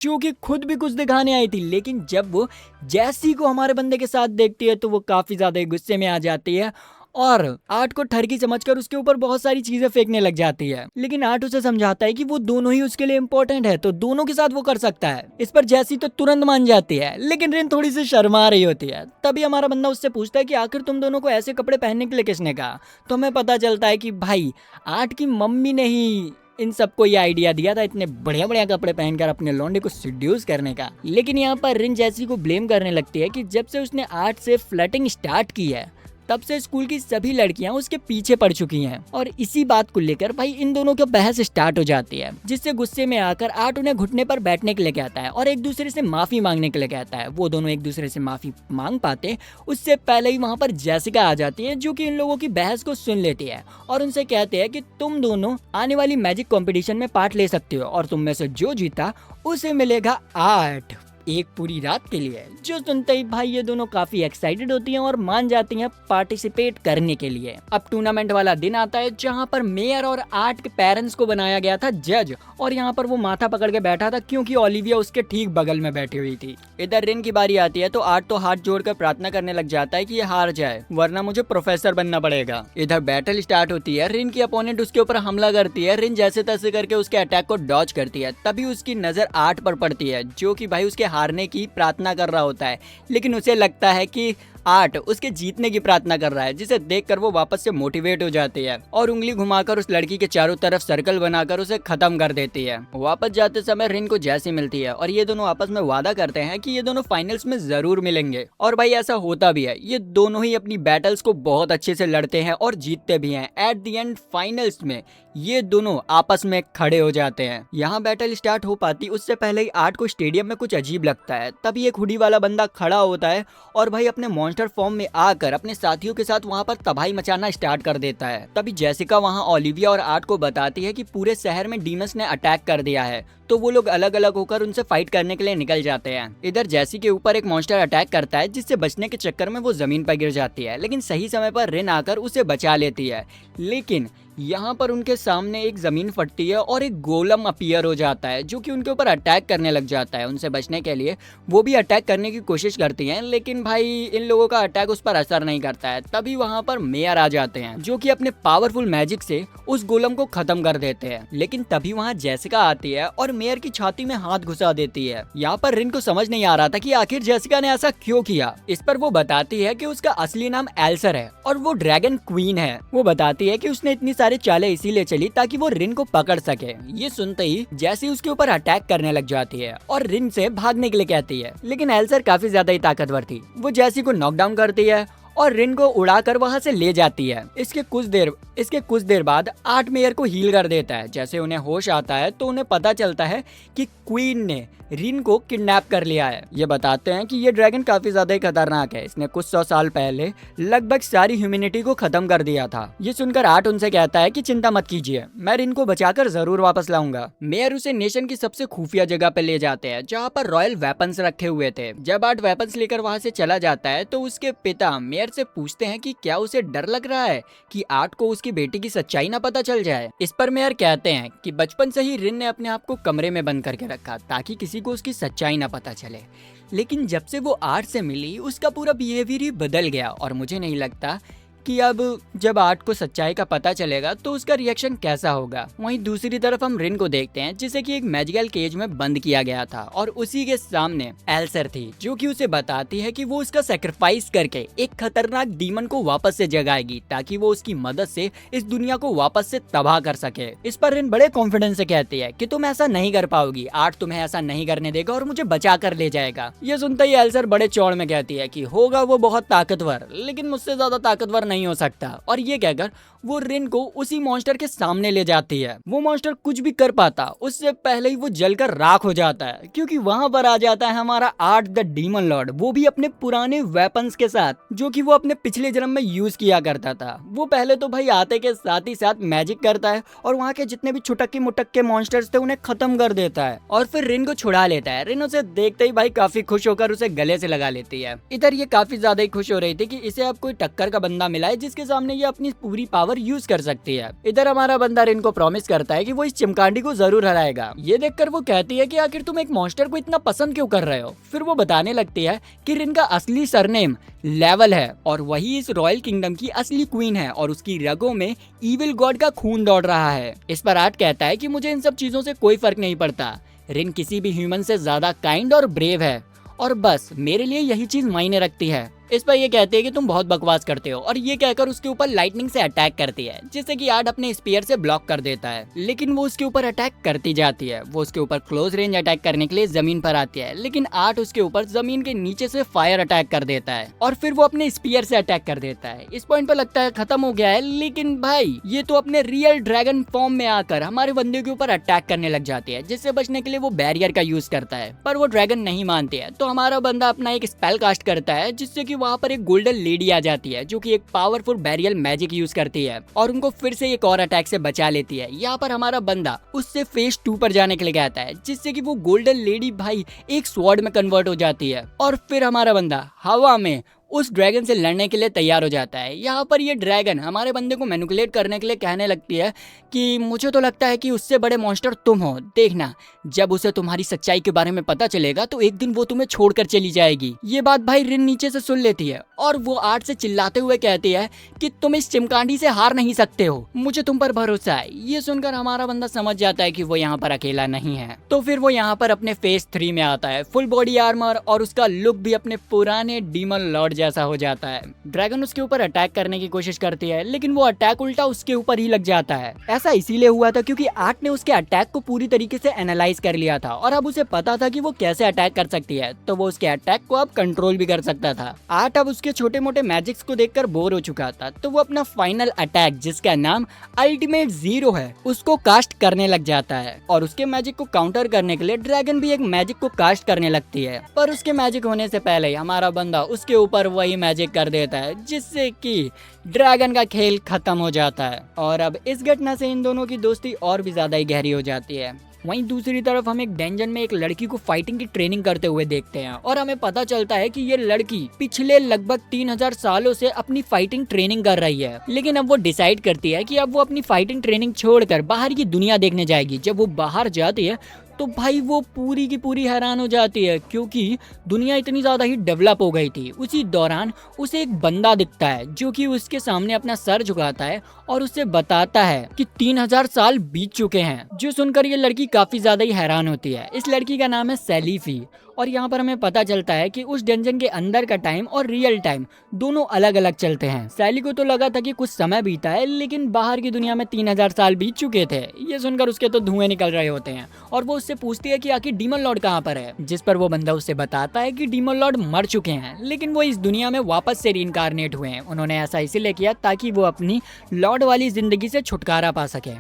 जो कि खुद भी कुछ दिखाने आई थी, लेकिन जब वो जैसी को हमारे बंदे के साथ देखती है तो वो काफी ज्यादा गुस्से में आ जाती है और आर्ट को ठरकी समझकर उसके ऊपर बहुत सारी चीजें फेंकने लग जाती है। लेकिन आर्ट उसे समझाता है कि वो दोनों ही उसके लिए इम्पोर्टेंट है, तो दोनों के साथ वो कर सकता है। इस पर जैसी तो तुरंत मान जाती है, लेकिन रिन थोड़ी सी शर्मा रही होती है। तभी हमारा बंदा उससे पूछता है कि आखिर तुम दोनों को ऐसे कपड़े पहनने के लिए किसने कहा। तो हमें पता चलता है कि भाई आर्ट की मम्मी ने ही इन सबको ये आइडिया दिया था, इतने बढ़िया बढ़िया कपड़े पहनकर अपने लौंडे को सीड्यूस करने का। लेकिन यहाँ पर रिन जैसी को ब्लेम करने लगती है कि जब से उसने आर्ट से फ्लर्टिंग स्टार्ट की है, तब से स्कूल की सभी लड़कियां उसके पीछे पड़ चुकी हैं। और इसी बात को लेकर भाई इन दोनों की बहस स्टार्ट हो जाती है, जिससे गुस्से में आकर आर्ट उन्हें घुटने पर बैठने के लिए कहता है और एक दूसरे से माफी मांगने के लिए कहता है। वो दोनों एक दूसरे से माफी मांग पाते उससे पहले ही वहाँ पर जेसिका आ जाती है, जो कि इन लोगों की बहस को सुन लेती है और उनसे कहते हैं कि तुम दोनों आने वाली मैजिक कॉम्पिटिशन में पार्ट ले सकते हो और तुम में से जो जीता उसे मिलेगा आर्ट एक पूरी रात के लिए। जो सुनते ही भाई ये दोनों काफी एक्साइटेड होती हैं और मान जाती हैं पार्टिसिपेट करने के लिए। अब टूर्नामेंट वाला दिन आता है, जहां पर मेयर और आर्ट के पेरेंट्स को बनाया गया था जज, और यहाँ पर वो माथा पकड़ के बैठा था क्योंकि ओलिविया उसके ठीक बगल में बैठी हुई थी। इधर रिन की बारी आती है तो आर्ट तो हाथ जोड़कर प्रार्थना करने लग जाता है कि ये हार जाए, वरना मुझे प्रोफेसर बनना पड़ेगा। इधर बैटल स्टार्ट होती है, रिन की अपोनेंट उसके ऊपर हमला करती है। रिन जैसे तैसे करके उसके अटैक को डॉज करती है। तभी उसकी नजर आर्ट पर पड़ती है, जो कि भाई उसके हारने की प्रार्थना कर रहा होता है, लेकिन उसे लगता है कि आर्ट उसके जीतने की प्रार्थना कर रहा है, जिसे देखकर वो वापस से मोटिवेट हो जाती है और उंगली घुमाकर उस लड़की के चारों तरफ सर्कल बनाकर उसे खत्म कर देती है। वापस जाते समय रिन को जैसी मिलती है और ये दोनों आपस में वादा करते हैं कि ये दोनों फाइनल्स में जरूर मिलेंगे। और भाई ऐसा होता भी है, ये दोनों ही अपनी बैटल्स को बहुत अच्छे से लड़ते हैं और जीतते भी हैं। एट द एंड फाइनल्स में ये दोनों आपस में खड़े हो जाते हैं। यहाँ बैटल स्टार्ट हो पाती उससे पहले ही आर्ट को स्टेडियम में कुछ अजीब लगता है। तभी एक हुडी वाला बंदा खड़ा होता है और भाई अपने मॉन्स्टर फॉर्म में आकर अपने साथियों के साथ वहाँ पर तबाही मचाना स्टार्ट कर देता है। तभी जेसिका वहाँ ओलिविया और आर्ट को बताती है कि पूरे शहर में डीमंस ने अटैक कर दिया है, तो वो लोग अलग अलग होकर उनसे फाइट करने के लिए निकल जाते हैं। इधर जैसी के ऊपर एक मॉन्स्टर अटैक करता है, जिससे बचने के चक्कर में वो जमीन पर गिर जाती है, लेकिन सही समय पर रिन आकर उसे बचा लेती है। लेकिन यहाँ पर उनके सामने एक जमीन फटती है और एक गोलम अपीयर हो जाता है, जो कि उनके ऊपर अटैक करने लग जाता है। उनसे बचने के लिए वो भी अटैक करने की कोशिश करती हैं, लेकिन भाई इन लोगों का अटैक उस पर असर नहीं करता है। तभी वहाँ पर मेयर आ जाते हैं, जो कि अपने पावरफुल मैजिक से उस गोलम को खत्म कर देते हैं। लेकिन तभी वहाँ जेसिका आती है और मेयर की छाती में हाथ घुसा देती है। यहाँ पर रिन को समझ नहीं आ रहा था कि आखिर जेसिका ने ऐसा क्यों किया। इस पर वो बताती है कि उसका असली नाम एल्सर है और वो ड्रैगन क्वीन है। वो बताती है कि उसने इतनी सारी चालें इसीलिए चली ताकि वो रिन को पकड़ सके। ये सुनते ही जैसी उसके ऊपर अटैक करने लग जाती है और रिन से भागने के लिए कहती है, लेकिन एल्सर काफी ज्यादा ही ताकतवर थी। वो जैसी को नॉकडाउन करती है और रिन को उड़ाकर वहां से ले जाती है। इसके कुछ देर बाद आर्ट मेयर को हील कर देता है। जैसे उन्हें होश आता है तो उन्हें पता चलता है कि क्वीन ने रिन को किडनैप कर लिया है। ये बताते हैं कि ये ड्रैगन काफी ज्यादा ही खतरनाक है। इसने कुछ 100 साल पहले लगभग सारी ह्यूमैनिटी को खत्म कर दिया था। ये सुनकर आर्ट उनसे कहता है कि चिंता मत कीजिए, मैं रिन को बचाकर जरूर वापस लाऊंगा। मेयर उसे नेशन की सबसे खुफिया जगह पे ले जाते हैं, जहाँ पर रॉयल वेपन्स रखे हुए थे। जब आर्ट वेपन्स लेकर वहाँ से चला जाता है तो उसके पिता मेयर से पूछते हैं कि क्या उसे डर लग रहा है कि आर्ट को उसकी बेटी की सच्चाई ना पता चल जाए। इस पर मेयर कहते हैं कि बचपन से ही रिन ने अपने आप को कमरे में बंद करके रखा ताकि किसी को उसकी सच्चाई ना पता चले, लेकिन जब से वो आर्ट से मिली उसका पूरा बिहेवियर ही बदल गया और मुझे नहीं लगता कि अब जब आर्ट को सच्चाई का पता चलेगा तो उसका रिएक्शन कैसा होगा। वहीं दूसरी तरफ हम रिन को देखते हैं, जिसे कि एक मैजिकल केज में बंद किया गया था और उसी के सामने एल्सर थी, जो कि उसे बताती है कि वो उसका सैक्रिफाइस करके एक खतरनाक डीमन को वापस से जगाएगी ताकि वो उसकी मदद से इस दुनिया को वापस से तबाह कर सके। इस पर रिन बड़े कॉन्फिडेंस से कहती है कि तुम ऐसा नहीं कर पाओगी, आर्ट तुम्हें ऐसा नहीं करने देगा और मुझे बचा कर ले जाएगा। ये सुनते ही एल्सर बड़े चौड़ में कहती है कि होगा वो बहुत ताकतवर, लेकिन मुझसे ज्यादा ताकतवर नहीं हो सकता। और ये कहकर वो रिन को उसी मॉन्स्टर के सामने ले जाती है। वो मॉन्स्टर कुछ भी कर पाता उससे पहले ही वो जलकर राख हो जाता है, क्योंकि वहां पर आ जाता है हमारा आर्ट द डीमन लॉर्ड, वो भी अपने पुराने वेपन्स के साथ, जो कि वो अपने पिछले जन्म में यूज किया करता था। वो पहले तो भाई आते के साथ ही साथ मैजिक करता है और वहाँ के जितने भी छुटक्के मुटक्के मॉन्स्टर्स थे उन्हें खत्म कर देता है और फिर रिन को छुड़ा लेता है। रिन उसे देखते ही भाई काफी खुश होकर उसे गले से लगा लेती है। इधर ये काफी ज्यादा ही खुश हो रही थी कि इसे अब कोई टक्कर का बंदा मिला है जिसके सामने ये अपनी पूरी पावर यूज कर सकती है। इधर हमारा बंदा रिन को प्रॉमिस करता है कि वो इस चिमकांडी को जरूर हराएगा। ये देखकर वो कहती है कि आखिर तुम एक मॉन्स्टर को इतना पसंद क्यों कर रहे हो। फिर वो बताने लगती है कि रिन का असली सरनेम लेवल है और वही इस रॉयल किंगडम की असली क्वीन है और उसकी रगों में इविल गॉड का खून दौड़ रहा है। इस पर आर्ट कहता है कि मुझे इन सब चीजों से कोई फर्क नहीं पड़ता, रिन किसी भी ह्यूमन से ज्यादा काइंड और ब्रेव है और बस मेरे लिए यही चीज मायने रखती है। इस पर ये कहते हैं कि तुम बहुत बकवास करते हो और ये कहकर उसके ऊपर लाइटनिंग से अटैक करती है, जिससे कि आर्ट अपने स्पीयर से ब्लॉक कर देता है। लेकिन वो उसके ऊपर अटैक करती जाती है। वो उसके ऊपर क्लोज रेंज अटैक करने के लिए जमीन पर आती है, लेकिन आर्ट उसके ऊपर जमीन के नीचे से फायर अटैक कर देता है और फिर वो अपने स्पीयर से अटैक कर देता है। इस पॉइंट पर लगता है खत्म हो गया है, लेकिन भाई ये तो अपने रियल ड्रैगन फॉर्म में आकर हमारे बंदे के ऊपर अटैक करने लग जाती है, जिससे बचने के लिए वो बैरियर का यूज करता है। पर वो ड्रैगन नहीं मानती है, तो हमारा बंदा अपना एक स्पेल कास्ट करता है, जिससे कि वहाँ पर एक गोल्डन लेडी आ जाती है, जो कि एक पावरफुल बैरियल मैजिक यूज करती है और उनको फिर से एक और अटैक से बचा लेती है। यहाँ पर हमारा बंदा उससे फेज 2 पर जाने के लिए कहता है, जिससे कि वो गोल्डन लेडी भाई एक स्वॉर्ड में कन्वर्ट हो जाती है और फिर हमारा बंदा हवा में उस ड्रैगन से लड़ने के लिए तैयार हो जाता है। यहाँ पर ये ड्रैगन हमारे बंदे को मैनिपुलेट करने के लिए कहने लगती है कि मुझे तो लगता है कि उससे बड़े मॉन्स्टर तुम हो, देखना जब उसे तुम्हारी सच्चाई के बारे में पता चलेगा तो एक दिन वो तुम्हें छोड़कर चली जाएगी। ये बात भाई रिन नीचे से सुन लेती है और वो आर्ट से चिल्लाते हुए कहती है कि तुम इस चिमकांडी से हार नहीं सकते हो, मुझे तुम पर भरोसा है। ये सुनकर हमारा बंदा समझ जाता है कि वो यहाँ पर अकेला नहीं है। तो फिर वो यहाँ पर अपने फेज 3 में आता है, फुल बॉडी आर्मर और उसका लुक भी अपने पुराने डीमन लॉर्ड जैसा हो जाता है। ड्रैगन उसके ऊपर अटैक करने की कोशिश करती है लेकिन वो अटैक उल्टा उसके ऊपर ही लग जाता है। ऐसा इसीलिए हुआ था क्योंकि आर्ट ने उसके अटैक को पूरी तरीके से एनालाइज कर लिया था और अब उसे पता था कि वो कैसे अटैक कर सकती है, तो वो उसके अटैक को अब कंट्रोल भी कर सकता था। आर्ट अब उसके छोटे मोटे मैजिक्स को देखकर बोर हो चुका था, तो वो अपना फाइनल अटैक जिसका नाम अल्टीमेट जीरो है उसको कास्ट करने लग जाता है और उसके मैजिक को काउंटर करने के लिए ड्रैगन भी एक मैजिक को कास्ट करने लगती है। पर उसके मैजिक होने से पहले हमारा बंदा उसके ऊपर वही मैजिक कर देता है जिससे कि ड्रैगन का खेल खत्म हो जाता है और अब इस घटना से इन दोनों की दोस्ती और भी ज्यादा ही गहरी हो जाती है। वहीं दूसरी तरफ हम एक डंजन में एक लड़की को फाइटिंग की ट्रेनिंग करते हुए देखते हैं और हमें पता चलता है कि ये लड़की पिछले लगभग 3000 सालों से अपनी फाइटिंग ट्रेनिंग कर रही है, लेकिन अब वो डिसाइड करती है कि अब वो अपनी फाइटिंग ट्रेनिंग छोड़कर बाहर की दुनिया देखने जाएगी। जब वो बाहर जाती है तो भाई वो पूरी की पूरी हैरान हो जाती है क्योंकि दुनिया इतनी ज़्यादा ही डेवलप हो गई थी। उसी दौरान उसे एक बंदा दिखता है जो कि उसके सामने अपना सर झुकाता है और उसे बताता है कि 3000 साल बीत चुके हैं, जो सुनकर ये लड़की काफ़ी ज़्यादा ही हैरान होती है। इस लड़की का नाम है सैलीफी और यहाँ पर हमें पता चलता है कि उस डंजन के अंदर का टाइम और रियल टाइम दोनों अलग अलग चलते हैं। सैली को तो लगा था कि कुछ समय बीता है लेकिन बाहर की दुनिया में 3000 साल बीत चुके थे। ये सुनकर उसके तो धुएं निकल रहे होते हैं और वो उससे पूछती है कि आखिर डीमन लॉर्ड कहाँ पर है, जिस पर वो बंदा उससे बताता है कि डीमन लॉर्ड मर चुके हैं लेकिन वो इस दुनिया में वापस से रीइंकारनेट हुए हैं। उन्होंने ऐसा इसीलिए किया ताकि वो अपनी लॉर्ड वाली जिंदगी से छुटकारा पा सके।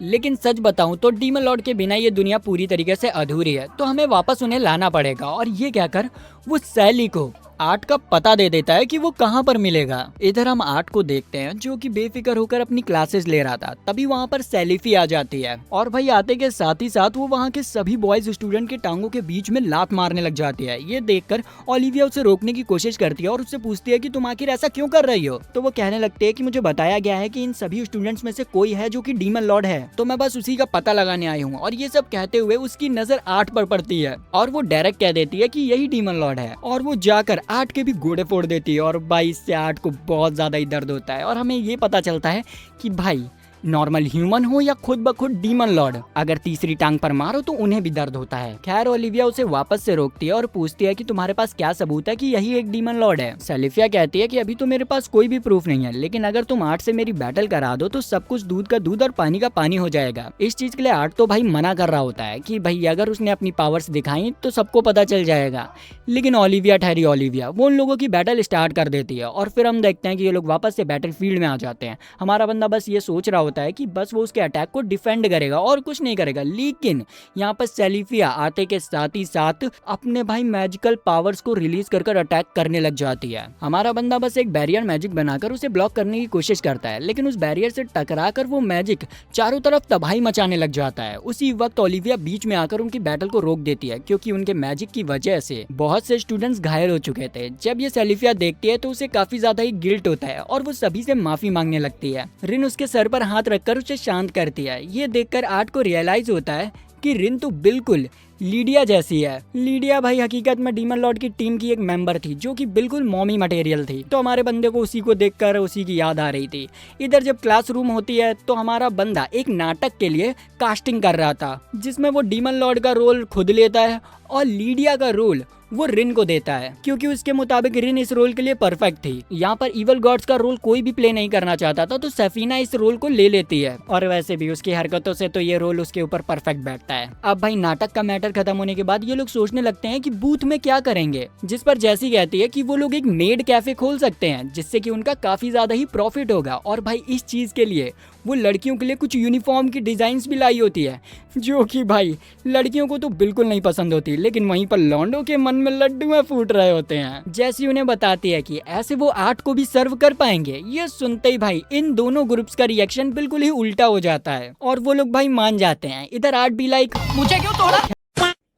लेकिन सच बताऊं तो डीमन लॉर्ड के बिना ये दुनिया पूरी तरीके से अधूरी है, तो हमें वापस उन्हें लाना पड़ेगा। और ये कहकर वो सैली को आर्ट का पता दे देता है कि वो कहाँ पर मिलेगा। इधर हम आर्ट को देखते हैं जो कि बेफिक्र होकर अपनी क्लासेस ले रहा था, तभी वहाँ पर सैलीफी आ जाती है और भाई आते के साथ ही साथ वो वहाँ के सभी बॉयज स्टूडेंट के टांगों के बीच में लात मारने लग जाती है। ये देखकर ओलिविया उसे रोकने की कोशिश करती है और उससे पूछती है कि तुम आखिर ऐसा क्यों कर रही हो। तो वो कहने लगती है कि मुझे बताया गया है कि इन सभी स्टूडेंट्स में से कोई है जो कि डीमन लॉर्ड है, तो मैं बस उसी का पता लगाने आई हूँ। और ये सब कहते हुए उसकी नजर आर्ट पर पड़ती है और वो डायरेक्ट कह देती है कि यही डीमन लॉर्ड है और वो जाकर आर्ट के भी घोड़े फोड़ देती है और भाई इससे आर्ट को बहुत ज्यादा ही दर्द होता है। और हमें ये पता चलता है कि भाई नॉर्मल ह्यूमन हो या खुद ब खुद डीमन लॉर्ड, अगर तीसरी टांग पर मारो तो उन्हें भी दर्द होता है। खैर ओलिविया उसे वापस से रोकती है और पूछती है कि तुम्हारे पास क्या सबूत है कि यही एक डीमन लॉर्ड है। सैलिफिया कहती है कि अभी तो मेरे पास कोई भी प्रूफ नहीं है, लेकिन अगर तुम आर्ट से मेरी बैटल करा दो तो सब कुछ दूध का दूध और पानी का पानी हो जाएगा। इस चीज के लिए आर्ट तो भाई मना कर रहा होता है कि भाई अगर उसने अपनी पावर्स दिखाई तो सबको पता चल जाएगा, लेकिन ओलिविया ठहरी ओलिविया वो उन लोगों की बैटल स्टार्ट कर देती है और फिर हम देखते हैं कि ये लोग वापस से बैटल फील्ड में आ जाते हैं। हमारा बंदा बस ये सोच रहा होता है कि बस वो उसके अटैक को डिफेंड करेगा और कुछ नहीं करेगा, लेकिन यहाँ पर सैलिफिया आते के साथ ही साथ अपने भाई मैजिकल पावर्स को रिलीज कर अटैक करने लग जाती है। हमारा बंदा बस एक बैरियर मैजिक बनाकर उसे ब्लॉक करने की कोशिश करता है, लेकिन उस बैरियर से टकराकर वो मैजिक चारों तरफ तबाही मचाने लग जाता है। उसी वक्त ओलिविया बीच में आकर उनकी बैटल को रोक देती है क्योंकि उनके मैजिक की वजह से बहुत से स्टूडेंट्स घायल हो चुके थे। जब ये सैलिफिया देखती है तो उसे काफी ज्यादा ही गिल्ट होता है और वो सभी से माफी मांगने लगती है। रिन उसके सर पर हाथ रखकर उसे शांत करती है। ये देखकर आर्ट को रियलाइज होता है कि रिन तो बिल्कुल लीडिया जैसी है। लीडिया भाई हकीकत में डीमन लॉर्ड की टीम की एक मेंबर थी जो कि बिल्कुल मॉमी मटेरियल थी, तो हमारे बंदे को उसी को देखकर उसी की याद आ रही थी। इधर जब क्लासरूम होती है तो हमारा बंदा एक नाटक के लिए कास्टिंग कर रहा था जिसमें वो डीमन लॉर्ड का रोल खुद लेता है और लीडिया का रोल वो रिन को देता है क्योंकि उसके मुताबिक रिन इस रोल के लिए परफेक्ट थी। यहाँ पर इवल गॉड्स का रोल कोई भी प्ले नहीं करना चाहता था, तो सफीना इस रोल को ले लेती है और वैसे भी उसकी हरकतों से तो ये रोल उसके ऊपर परफेक्ट बैठता है। अब भाई नाटक का मैटर खत्म होने के बाद ये लोग सोचने लगते हैं कि बूथ में क्या करेंगे, जिस पर जैसी कहती है कि वो लोग एक मेड कैफे खोल सकते हैं जिससे कि उनका काफी ज्यादा ही प्रॉफिट होगा। और भाई इस चीज के लिए वो लड़कियों के लिए कुछ यूनिफॉर्म की डिजाइन्स भी लाई होती है जो कि भाई लड़कियों को तो बिल्कुल नहीं पसंद होती, लेकिन वहीं पर लौंडों के मन में लड्डू फूट रहे होते हैं। जैसी उन्हें बताती है कि ऐसे वो आर्ट को भी सर्व कर पाएंगे। ये सुनते ही भाई इन दोनों ग्रुप्स का रिएक्शन बिल्कुल ही उल्टा हो जाता है और वो लोग भाई मान जाते हैं। इधर आर्ट भी लाइक मुझे क्यों तोड़ा।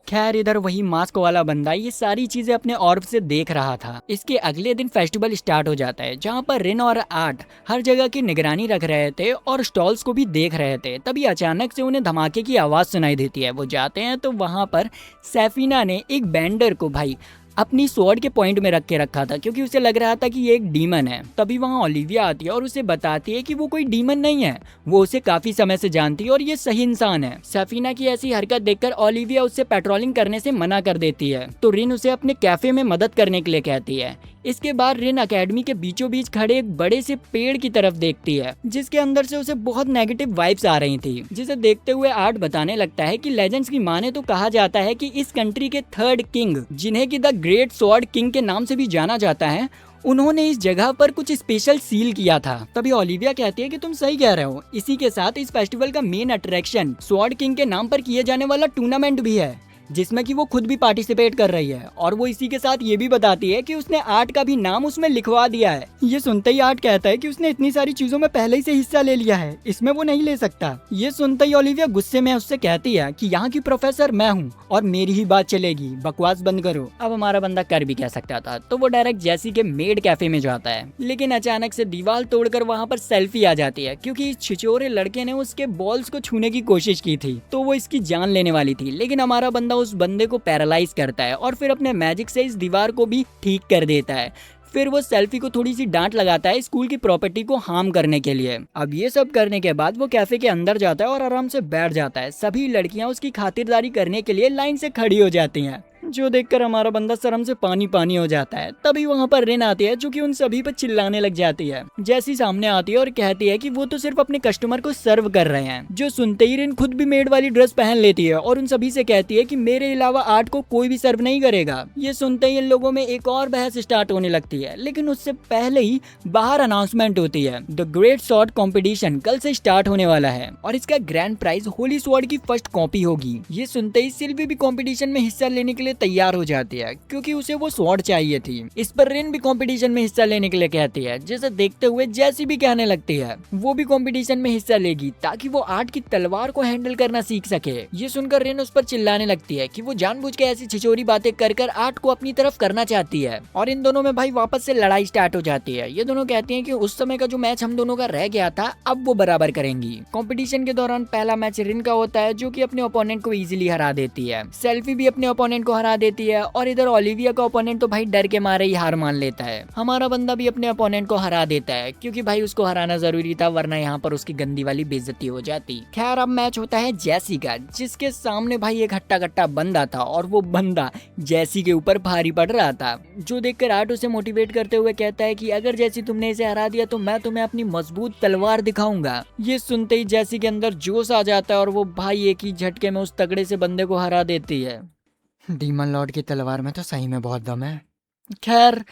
खैर इधर वही मास्क वाला बंदा ये सारी चीजें अपने ऑर्ब से देख रहा था। इसके अगले दिन फेस्टिवल स्टार्ट हो जाता है जहाँ पर रिन और आर्ट हर जगह की निगरानी रख रहे थे और स्टॉल्स को भी देख रहे थे। तभी अचानक से उन्हें धमाके की आवाज सुनाई देती है। वो जाते हैं तो वहाँ पर सैफीना ने एक बैंडर को भाई अपनी स्वॉर्ड के पॉइंट में रख के रखा था क्योंकि उसे लग रहा था कि ये एक डीमन है। तभी वहाँ ओलिविया आती है और उसे बताती है कि वो कोई डीमन नहीं है, वो उसे काफी समय से जानती है और ये सही इंसान है। सफीना की ऐसी हरकत देखकर ओलिविया उससे पेट्रोलिंग करने से मना कर देती है तो रिन उसे अपने कैफे में मदद करने के लिए कहती है। इसके बाद रिन अकेडमी के बीचों बीच खड़े एक बड़े से पेड़ की तरफ देखती है जिसके अंदर से उसे बहुत नेगेटिव वाइब्स आ रही थी, जिसे देखते हुए आर्ट बताने लगता है कि लेजेंड्स की माने तो कहा जाता है कि इस कंट्री के थर्ड किंग, जिन्हें कि द ग्रेट स्वॉर्ड किंग के नाम से भी जाना जाता है, उन्होंने इस जगह पर कुछ स्पेशल सील किया था। तभी ओलिविया कहती है कि तुम सही कह रहे हो, इसी के साथ इस फेस्टिवल का मेन अट्रैक्शन स्वॉर्ड किंग के नाम पर किए जाने वाला टूर्नामेंट भी है जिसमें कि वो खुद भी पार्टिसिपेट कर रही है। और वो इसी के साथ ये भी बताती है कि उसने आर्ट का भी नाम उसमें लिखवा दिया है। ये सुनते ही आर्ट कहता है कि उसने इतनी सारी चीजों में पहले ही से हिस्सा ले लिया है, इसमें वो नहीं ले सकता। ये सुनते ही ओलिविया गुस्से में उससे कहती है कि यहाँ की प्रोफेसर मैं हूँ और मेरी ही बात चलेगी, बकवास बंद करो। अब हमारा बंदा कर भी कह सकता था तो वो डायरेक्ट जैसी के मेड कैफे में जाता है, लेकिन अचानक से दीवार तोड़कर वहाँ पर सेल्फी आ जाती है क्योंकि इस छिछोरे लड़के ने उसके बॉल्स को छूने की कोशिश की थी तो वो इसकी जान लेने वाली थी। लेकिन हमारा बंदा उस बंदे को पैरालाइज करता है और फिर अपने मैजिक से इस दीवार को भी ठीक कर देता है। फिर वो सेल्फी को थोड़ी सी डांट लगाता है स्कूल की प्रॉपर्टी को हार्म करने के लिए। अब ये सब करने के बाद वो कैफे के अंदर जाता है और आराम से बैठ जाता है। सभी लड़कियां उसकी खातिरदारी करने के लिए लाइन से खड़ी हो जाती हैं, जो देखकर हमारा बंदा शर्म से पानी पानी हो जाता है। तभी वहाँ पर रिन आती है जो कि उन सभी पर चिल्लाने लग जाती है। जैसी सामने आती है और कहती है कि वो तो सिर्फ अपने कस्टमर को सर्व कर रहे हैं, जो सुनते ही रिन खुद भी मेड वाली ड्रेस पहन लेती है और उन सभी से कहती है कि मेरे अलावा आर्ट को कोई भी सर्व नहीं करेगा। ये सुनते ही इन लोगों में एक और बहस स्टार्ट होने लगती है, लेकिन उससे पहले ही बाहर अनाउंसमेंट होती है, द ग्रेट स्वॉर्ड कॉम्पिटिशन कल से स्टार्ट होने वाला है और इसका ग्रैंड प्राइज होली स्वॉर्ड की फर्स्ट कॉपी होगी। ये सुनते ही सिल्वी भी कॉम्पिटिशन में हिस्सा लेने के लिए तैयार हो जाती है क्योंकि उसे वो स्वॉर्ड चाहिए थी। इस पर रिन भी कंपटीशन में हिस्सा लेने के लिए कहती है, जिसे देखते हुए जैसी भी कहने लगती है वो भी कंपटीशन में हिस्सा लेगी ताकि वो आर्ट की तलवार को हैंडल करना सीख सके। ये सुनकर रिन उस पर चिल्लाने लगती है कि वो जानबूझ के ऐसी छिछोरी बातें कर कर आर्ट को अपनी तरफ करना चाहती है और इन दोनों में भाई वापस से लड़ाई स्टार्ट हो जाती है। ये दोनों कहती हैं कि उस समय का जो मैच हम दोनों का रह गया था अब वो बराबर करेंगी। कंपटीशन के दौरान पहला मैच रिन का होता है जो कि अपने ओपोनेंट को इजीली हरा देती है। सेल्फी भी अपने ओपोनेंट को हरा देती है और इधर ओलिविया का ओपोनेंट तो भाई डर के मारे ही हार मान लेता है। हमारा बंदा भी अपने ओपोनेंट को हरा देता है क्योंकि भाई उसको हराना जरूरी था, वरना यहाँ पर उसकी गंदी वाली बेइज्जती हो जाती। खैर अब मैच होता है जैसी का, जिसके सामने भाई एक हट्टा कट्टा बंदा था और वो बंदा जैसी के ऊपर भारी पड़ रहा था, जो देखकर आर्ट उसे मोटिवेट करते हुए कहता है कि अगर जैसी तुमने इसे हरा दिया तो मैं तुम्हें अपनी मजबूत तलवार दिखाऊंगा। ये सुनते ही जैसी के अंदर जोश आ जाता है और वो भाई एक ही झटके में उस तगड़े से बंदे को हरा देती है। डीमन लॉर्ड की तलवार में तो सही में बहुत दम है। खैर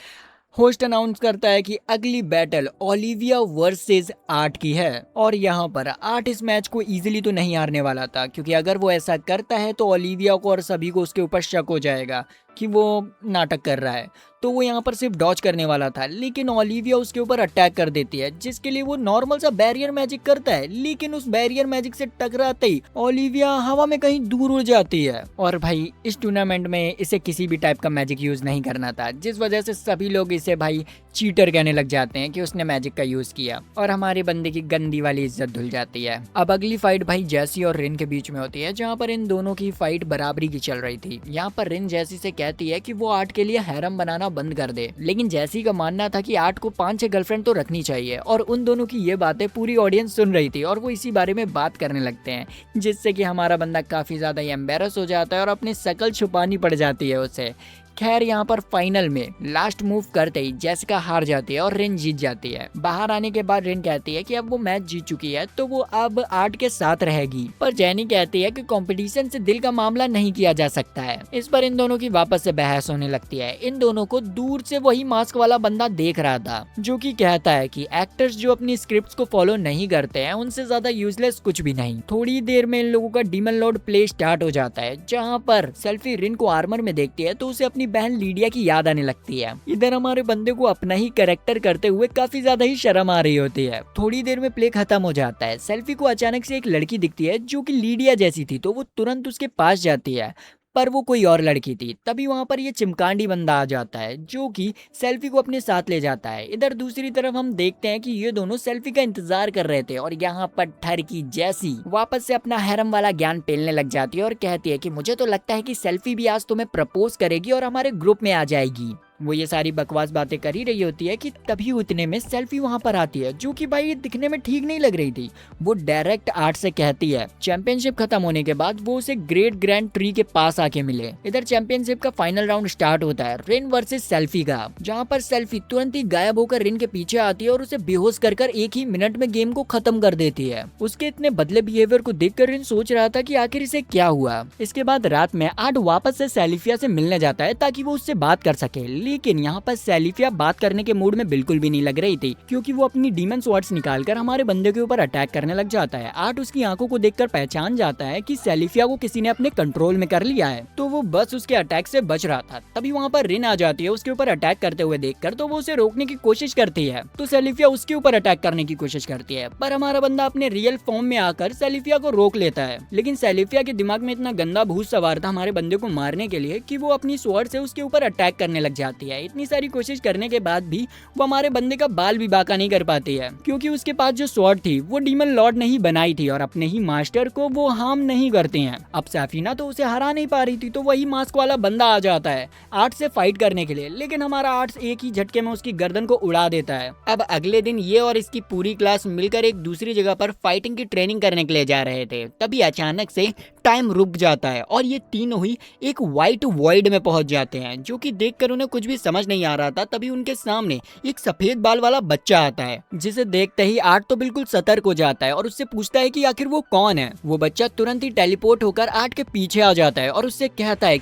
होस्ट अनाउंस करता है कि अगली बैटल ओलिविया वर्सेस आर्ट की है और यहाँ पर आर्ट इस मैच को इजीली तो नहीं हारने वाला था क्योंकि अगर वो ऐसा करता है तो ओलिविया को और सभी को उसके ऊपर शक हो जाएगा कि वो नाटक कर रहा है, तो वो यहाँ पर सिर्फ डॉज करने वाला था। लेकिन ओलिविया उसके ऊपर अटैक कर देती है जिसके लिए वो नॉर्मल सा बैरियर मैजिक करता है, लेकिन उस बैरियर मैजिक से टकराते ही ओलिविया हवा में कहीं दूर उड़ जाती है। और भाई इस टूर्नामेंट में इसे किसी भी टाइप का मैजिक यूज नहीं करना था, जिस वजह से सभी लोग इसे भाई चीटर कहने लग जाते हैं कि उसने मैजिक का यूज किया और हमारे बंदे की गंदी वाली इज्जत धुल जाती है। अब अगली फाइट भाई जैसी और रिन के बीच में होती है, जहाँ पर इन दोनों की फाइट बराबरी की चल रही थी। यहाँ पर रिन जैसी से कहती है कि वो आर्ट के लिए हैरम बनाना बंद कर दे, लेकिन जैसी का मानना था कि आर्ट को 5-6 गर्लफ्रेंड तो रखनी चाहिए और उन दोनों की ये बातें पूरी ऑडियंस सुन रही थी और वो इसी बारे में बात करने लगते हैं, जिससे कि हमारा बंदा काफी ज्यादा एम्बेरस हो जाता है और अपनी शकल छुपानी पड़ जाती है उसे। खैर यहाँ पर फाइनल में लास्ट मूव करते ही जेसिका हार जाती है और रिन जीत जाती है। बाहर आने के बाद रिन कहती है कि अब वो मैच जीत चुकी है तो वो अब आर्ट के साथ रहेगी, पर जेनी कहती है कि कंपटीशन से दिल का मामला नहीं किया जा सकता है। इस पर इन दोनों की वापस से बहस होने लगती है। इन दोनों को दूर से वही मास्क वाला बंदा देख रहा था, जो कि कहता है कि एक्टर्स जो अपनी स्क्रिप्ट्स को फॉलो नहीं करते हैं उनसे ज्यादा यूजलेस कुछ भी नहीं। थोड़ी देर में इन लोगों का डीमन लॉर्ड प्ले स्टार्ट हो जाता है, जहाँ पर सेल्फी रिन को आर्मर में देखती है तो उसे अपनी बहन लीडिया की याद आने लगती है। इधर हमारे बंदे को अपना ही कैरेक्टर करते हुए काफी ज्यादा ही शर्म आ रही होती है। थोड़ी देर में प्ले खत्म हो जाता है। सेल्फी को अचानक से एक लड़की दिखती है जो कि लीडिया जैसी थी, तो वो तुरंत उसके पास जाती है, पर वो कोई और लड़की थी। तभी वहाँ पर ये चिमकांडी बंदा आ जाता है जो कि सेल्फी को अपने साथ ले जाता है। इधर दूसरी तरफ हम देखते हैं कि ये दोनों सेल्फी का इंतजार कर रहे थे और यहाँ पर ठर की जैसी वापस से अपना हैरम वाला ज्ञान पेलने लग जाती है और कहती है कि मुझे तो लगता है कि सेल्फी भी आज तुम्हें प्रपोज करेगी और हमारे ग्रुप में आ जाएगी। वो ये सारी बकवास बातें कर ही रही होती है कि तभी उतने में सेल्फी वहाँ पर आती है जो कि भाई दिखने में ठीक नहीं लग रही थी। वो डायरेक्ट आर्ट से कहती है चैंपियनशिप खत्म होने के बाद वो उसे ग्रेट ग्रैंड ट्री के पास आके मिले। इधर चैंपियनशिप का फाइनल राउंड स्टार्ट होता है रिन वर्सेस सेल्फी का, जहाँ पर सेल्फी तुरंत ही गायब होकर रिन के पीछे आती है और उसे बेहोश कर एक ही मिनट में गेम को खत्म कर देती है। उसके इतने बदले बिहेवियर को देखकर रिन सोच रहा था कि आखिर इसे क्या हुआ। इसके बाद रात में आर्ट वापस से सेलिफिया से मिलने जाता है ताकि वो उससे बात कर सके, लेकिन यहाँ पर सेलिफिया बात करने के मूड में बिल्कुल भी नहीं लग रही थी क्योंकि वो अपनी डीमन स्वॉर्ड्स निकालकर हमारे बंदे के ऊपर अटैक करने लग जाता है। आर्ट उसकी आंखों को देखकर पहचान जाता है कि सेलिफिया को किसी ने अपने कंट्रोल में कर लिया है, तो वो बस उसके अटैक से बच रहा था। तभी वहाँ पर रिन आ जाती है उसके ऊपर अटैक करते हुए देखकर, तो वो उसे रोकने की कोशिश करती है। तो सेलिफिया उसके ऊपर अटैक करने की कोशिश करती है, पर हमारा बंदा अपने रियल फॉर्म में आकर सेलिफिया को रोक लेता है। लेकिन सेलिफिया के दिमाग में इतना गंदा भूत सवार था हमारे बंदे को मारने के लिए कि वो अपनी स्वॉर्ड से उसके ऊपर अटैक करने लग जाती है। इतनी सारी कोशिश करने के बाद भी वो हमारे बंदे का बाल भी बाका नहीं कर पाती है क्योंकि उसके पास जो स्वॉर्ड थी वो डीमन लॉर्ड ने ही बनाई थी और अपने ही मास्टर को वो हार्म नहीं करते हैं। अब सैफीना तो उसे हरा नहीं पा रही थी, तो वही मास्क वाला बंदा आ जाता है आर्ट से फाइट करने के लिए, लेकिन हमारा आर्ट एक ही झटके में उसकी गर्दन को उड़ा देता है। अब अगले दिन ये और इसकी पूरी क्लास मिलकर एक दूसरी जगह पर फाइटिंग की ट्रेनिंग करने के लिए जा रहे थे। तभी अचानक से टाइम रुक जाता है और ये तीनों ही एक व्हाइट वॉइड में पहुंच जाते हैं, जो कि देखकर उन्हें कुछ भी समझ नहीं आ रहा था। तभी उनके सामने एक सफेद बाल वाला बच्चा आता है, जिसे देखते ही आर्ट तो बिल्कुल सतर्क हो जाता है और उससे पूछता है कि आखिर वो कौन है। वो बच्चा तुरंत ही टेलीपोर्ट होकर आर्ट के पीछे आ जाता है और उससे कहता है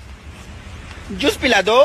जूस पिला दो।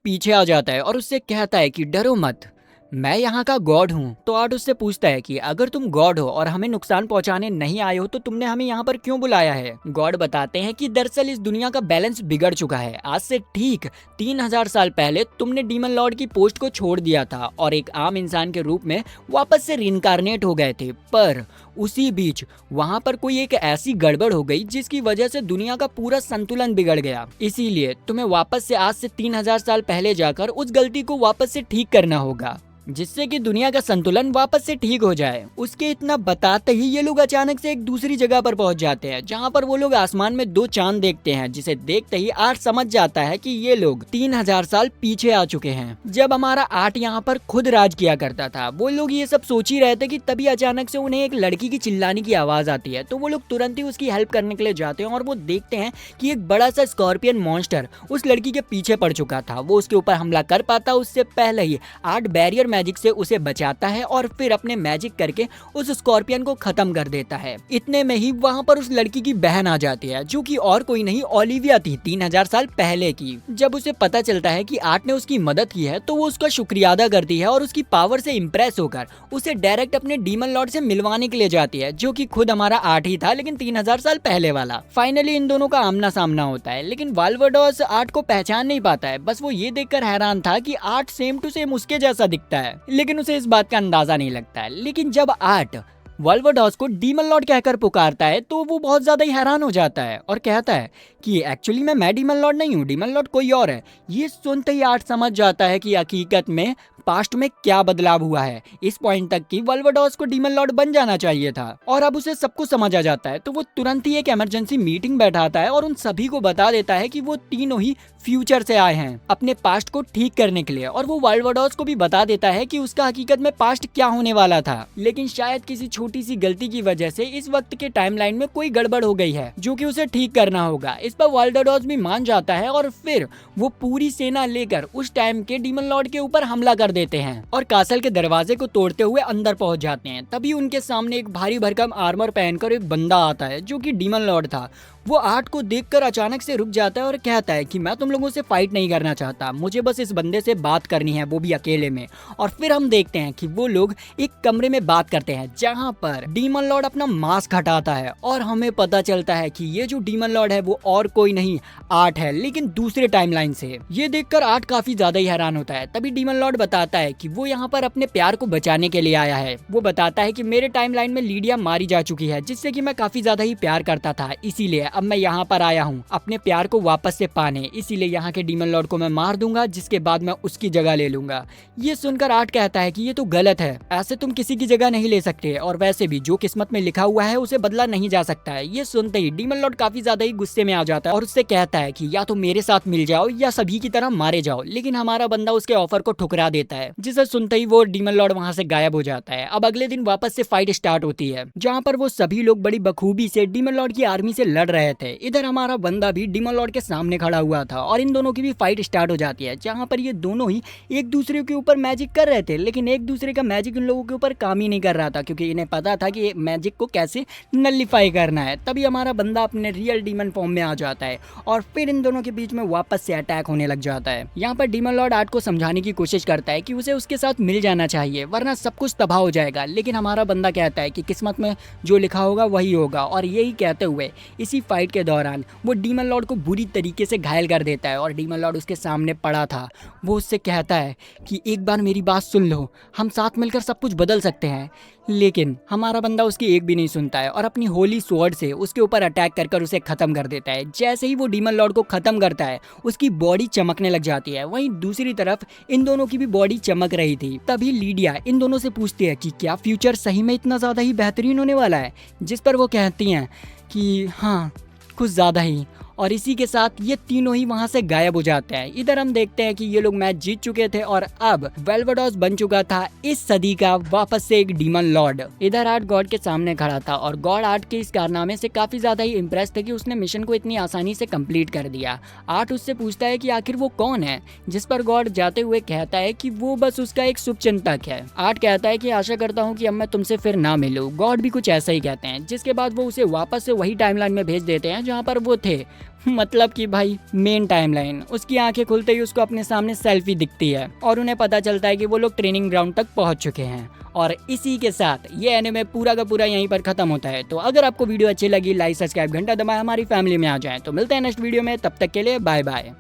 पीछे आ जाता है और उससे कहता है कि डरो मत, मैं यहाँ का गॉड हूँ। तो आर्ट उससे पूछता है कि अगर तुम गॉड हो और हमें नुकसान पहुँचाने नहीं आए हो तो तुमने हमें यहाँ पर क्यों बुलाया है। गॉड बताते हैं कि दरअसल इस दुनिया का बैलेंस बिगड़ चुका है। आज से ठीक 3000 साल पहले तुमने डीमन लॉर्ड की पोस्ट को छोड़ दिया था और एक आम इंसान के रूप में वापस से रिइंकार्नेट हो गए थे, पर उसी बीच वहाँ पर कोई एक ऐसी गड़बड़ हो गई जिसकी वजह से दुनिया का पूरा संतुलन बिगड़ गया। इसीलिए तुम्हें वापस से आज से 3000 साल पहले जाकर उस गलती को वापस से ठीक करना होगा, जिससे कि दुनिया का संतुलन वापस से ठीक हो जाए। उसके इतना बताते ही ये लोग अचानक से एक दूसरी जगह पर पहुंच जाते हैं, जहां पर वो लोग आसमान में 2 चांद देखते हैं, जिसे देखते ही आर्ट समझ जाता है कि ये लोग 3000 साल पीछे आ चुके हैं, जब हमारा आर्ट यहाँ पर खुद राज किया करता था। वो लोग ये सब सोच ही रहे थे कि तभी अचानक से उन्हें एक लड़की की चिल्लाने की आवाज आती है। तो वो लोग तुरंत ही उसकी हेल्प करने के लिए जाते हैं और वो देखते हैं कि एक बड़ा सा स्कॉर्पियन मॉन्स्टर उस लड़की के पीछे पड़ चुका था। वो उसके ऊपर हमला कर पाता उससे पहले ही आर्ट बैरियर मैजिक से उसे बचाता है और फिर अपने मैजिक करके उस स्कॉर्पियन को खत्म कर देता है। इतने में ही वहाँ पर उस लड़की की बहन आ जाती है, जो कि और कोई नहीं ओलिविया थी 3000 साल पहले की। जब उसे पता चलता है कि आर्ट ने उसकी मदद की है तो वो उसका शुक्रिया अदा करती है और उसकी पावर से इम्प्रेस होकर उसे डायरेक्ट अपने डीमन लॉर्ड से मिलवाने के लिए जाती है, जो कि खुद हमारा आर्ट ही था लेकिन 3000 साल पहले वाला। फाइनली इन दोनों का आमना सामना होता है, लेकिन वाल्वर्डोस आर्ट को पहचान नहीं पाता है। बस वो ये देखकर हैरान था कि आर्ट सेम टू सेम उसके जैसा दिखता है, लेकिन उसे इस बात का अंदाजा नहीं लगता है। लेकिन जब आर्ट वाल्वर्डोस को डीमन लॉर्ड कहकर पुकारता है तो वो बहुत ज्यादा ही हैरान हो जाता है और कहता है कि एक्चुअली मैं डीमन लॉर्ड नहीं हूँ, डीमन लॉर्ड कोई और है। ये सुनते ही आर्ट समझ जाता है कि हकीकत में पास्ट में क्या बदलाव हुआ है। इस पॉइंट तक कि वाल्वर्डोस को डीमन लॉर्ड बन जाना चाहिए था और अब उसे सब कुछ समझ आ जाता है। तो वो तुरंत ही एक इमरजेंसी मीटिंग बैठाता है और उन सभी को बता देता है कि वो तीनों ही फ्यूचर से आए हैं अपने पास्ट को ठीक करने के लिए, और वो वाल्वर्डोस को भी बता देता है कि उसका हकीकत में पास्ट क्या होने वाला था। लेकिन शायद किसी छोटी सी गलती की वजह से इस वक्त के टाइमलाइन में कोई गड़बड़ हो गई है, जो कि उसे ठीक करना होगा। इस पर वाल्वर्डोस भी मान जाता है और फिर वो पूरी सेना लेकर उस टाइम के डीमन लॉर्ड के ऊपर हमला कर देते हैं और कासल के दरवाजे को तोड़ते हुए अंदर पहुंच जाते हैं। तभी उनके सामने एक भारी भरकम आर्मर पहनकर एक बंदा आता है, जो कि डीमन लॉर्ड था। वो आर्ट को देखकर अचानक से रुक जाता है और कहता है कि मैं तुम लोगों से फाइट नहीं करना चाहता, मुझे बस इस बंदे से बात करनी है, वो भी अकेले में। और फिर हम देखते हैं कि वो लोग एक कमरे में बात करते हैं, जहां पर डीमन लॉर्ड अपना मास्क हटाता है और हमें पता चलता है कि ये जो डीमन लॉर्ड है वो और कोई नहीं आर्ट है, लेकिन दूसरे टाइमलाइन से। ये देखकर आर्ट काफी ज्यादा ही हैरान होता है। तभी डीमन लॉर्ड बताता है कि वो यहाँ पर अपने प्यार को बचाने के लिए आया है। वो बताता है कि मेरे टाइमलाइन में लीडिया मारी जा चुकी है, जिससे कि मैं काफी ज्यादा ही प्यार करता था, इसीलिए अब मैं यहाँ पर आया हूँ अपने प्यार को वापस से पाने, इसीलिए यहाँ के डीमन लॉर्ड को मैं मार दूंगा, जिसके बाद मैं उसकी जगह ले लूंगा। ये सुनकर आर्ट कहता है कि ये तो गलत है, ऐसे तुम किसी की जगह नहीं ले सकते, और वैसे भी जो किस्मत में लिखा हुआ है उसे बदला नहीं जा सकता है। ये सुनते ही डीमन लॉर्ड काफी ज्यादा ही गुस्से में आ जाता है और उससे कहता है कि या तो मेरे साथ मिल जाओ या सभी की तरह मारे जाओ, लेकिन हमारा बंदा उसके ऑफर को ठुकरा देता है, जिसे सुनते ही वो डीमन लॉर्ड वहां से गायब हो जाता है। अब अगले दिन वापस से फाइट स्टार्ट होती है, जहाँ पर वो सभी लोग बड़ी बखूबी से डीमन लॉर्ड की आर्मी से लड़ रहे थे। इधर हमारा बंदा भी डीमन लॉर्ड के सामने खड़ा हुआ था और इन दोनों की भी फाइट स्टार्ट हो जाती है, जहाँ पर ये दोनों ही एक दूसरे के ऊपर मैजिक कर रहे थे, लेकिन एक दूसरे का मैजिक इन लोगों के ऊपर काम ही नहीं कर रहा था, क्योंकि इन्हें पता था कि मैजिक को कैसे नलिफाई करना है। तभी हमारा बंदा अपने रियल डीमन फॉर्म में आ जाता है और फिर इन दोनों के बीच में वापस से अटैक होने लग जाता है। यहाँ पर डीमन लॉर्ड आर्ट को समझाने की कोशिश करता है कि उसे उसके साथ मिल जाना चाहिए, वरना सब कुछ तबाह हो जाएगा, लेकिन हमारा बंदा कहता है कि किस्मत में जो लिखा होगा वही होगा। और यही कहते हुए इसी फाइट के दौरान वो डीमन लॉर्ड को बुरी तरीके से घायल कर देता है और डीमन लॉर्ड उसके सामने पड़ा था। वो उससे कहता है कि एक बार मेरी बात सुन लो, हम साथ मिलकर सब कुछ बदल सकते हैं, लेकिन हमारा बंदा उसकी एक भी नहीं सुनता है और अपनी होली स्वॉर्ड से उसके ऊपर अटैक कर उसे खत्म कर देता है। जैसे ही वो डीमन लॉर्ड को खत्म करता है उसकी बॉडी चमकने लग जाती है, वहीं दूसरी तरफ इन दोनों की भी बॉडी चमक रही थी। तभी लीडिया इन दोनों से पूछती है कि क्या फ्यूचर सही में इतना ज्यादा ही बेहतरीन होने वाला है, जिस पर वो कहती हैं कि हाँ कुछ ज्यादा ही। और इसी के साथ ये तीनों ही वहां से गायब हो जाते हैं। इधर हम देखते हैं कि ये लोग मैच जीत चुके थे और अब वेल्वेडोस बन चुका था इस सदी का वापस से एक डीमन लॉर्ड। इधर आर्ट गॉड के सामने खड़ा था और गॉड आर्ट के इस कारनामे से काफी ज्यादा ही इम्प्रेस थे कि उसने मिशन को इतनी आसानी से कंप्लीट कर दिया। आर्ट उससे पूछता है कि आखिर वो कौन है, जिस पर गॉड जाते हुए कहता है कि वो बस उसका एक शुभचिंतक है। आर्ट कहता है कि आशा करता हूँ कि अब मैं तुमसे फिर ना मिलूं। गॉड भी कुछ ऐसा ही कहते हैं, जिसके बाद वो उसे वापस से वही टाइमलाइन में भेज देते हैं जहाँ पर वो थे, मतलब कि भाई मेन टाइमलाइन। उसकी आंखें खुलते ही उसको अपने सामने सेल्फी दिखती है और उन्हें पता चलता है कि वो लोग ट्रेनिंग ग्राउंड तक पहुंच चुके हैं। और इसी के साथ ये एनिमे पूरा का पूरा यहीं पर खत्म होता है। तो अगर आपको वीडियो अच्छी लगी, लाइक सब्सक्राइब घंटा दबाएं, हमारी फैमिली में आ जाएं। तो मिलते हैं नेक्स्ट वीडियो में, तब तक के लिए बाय बाय।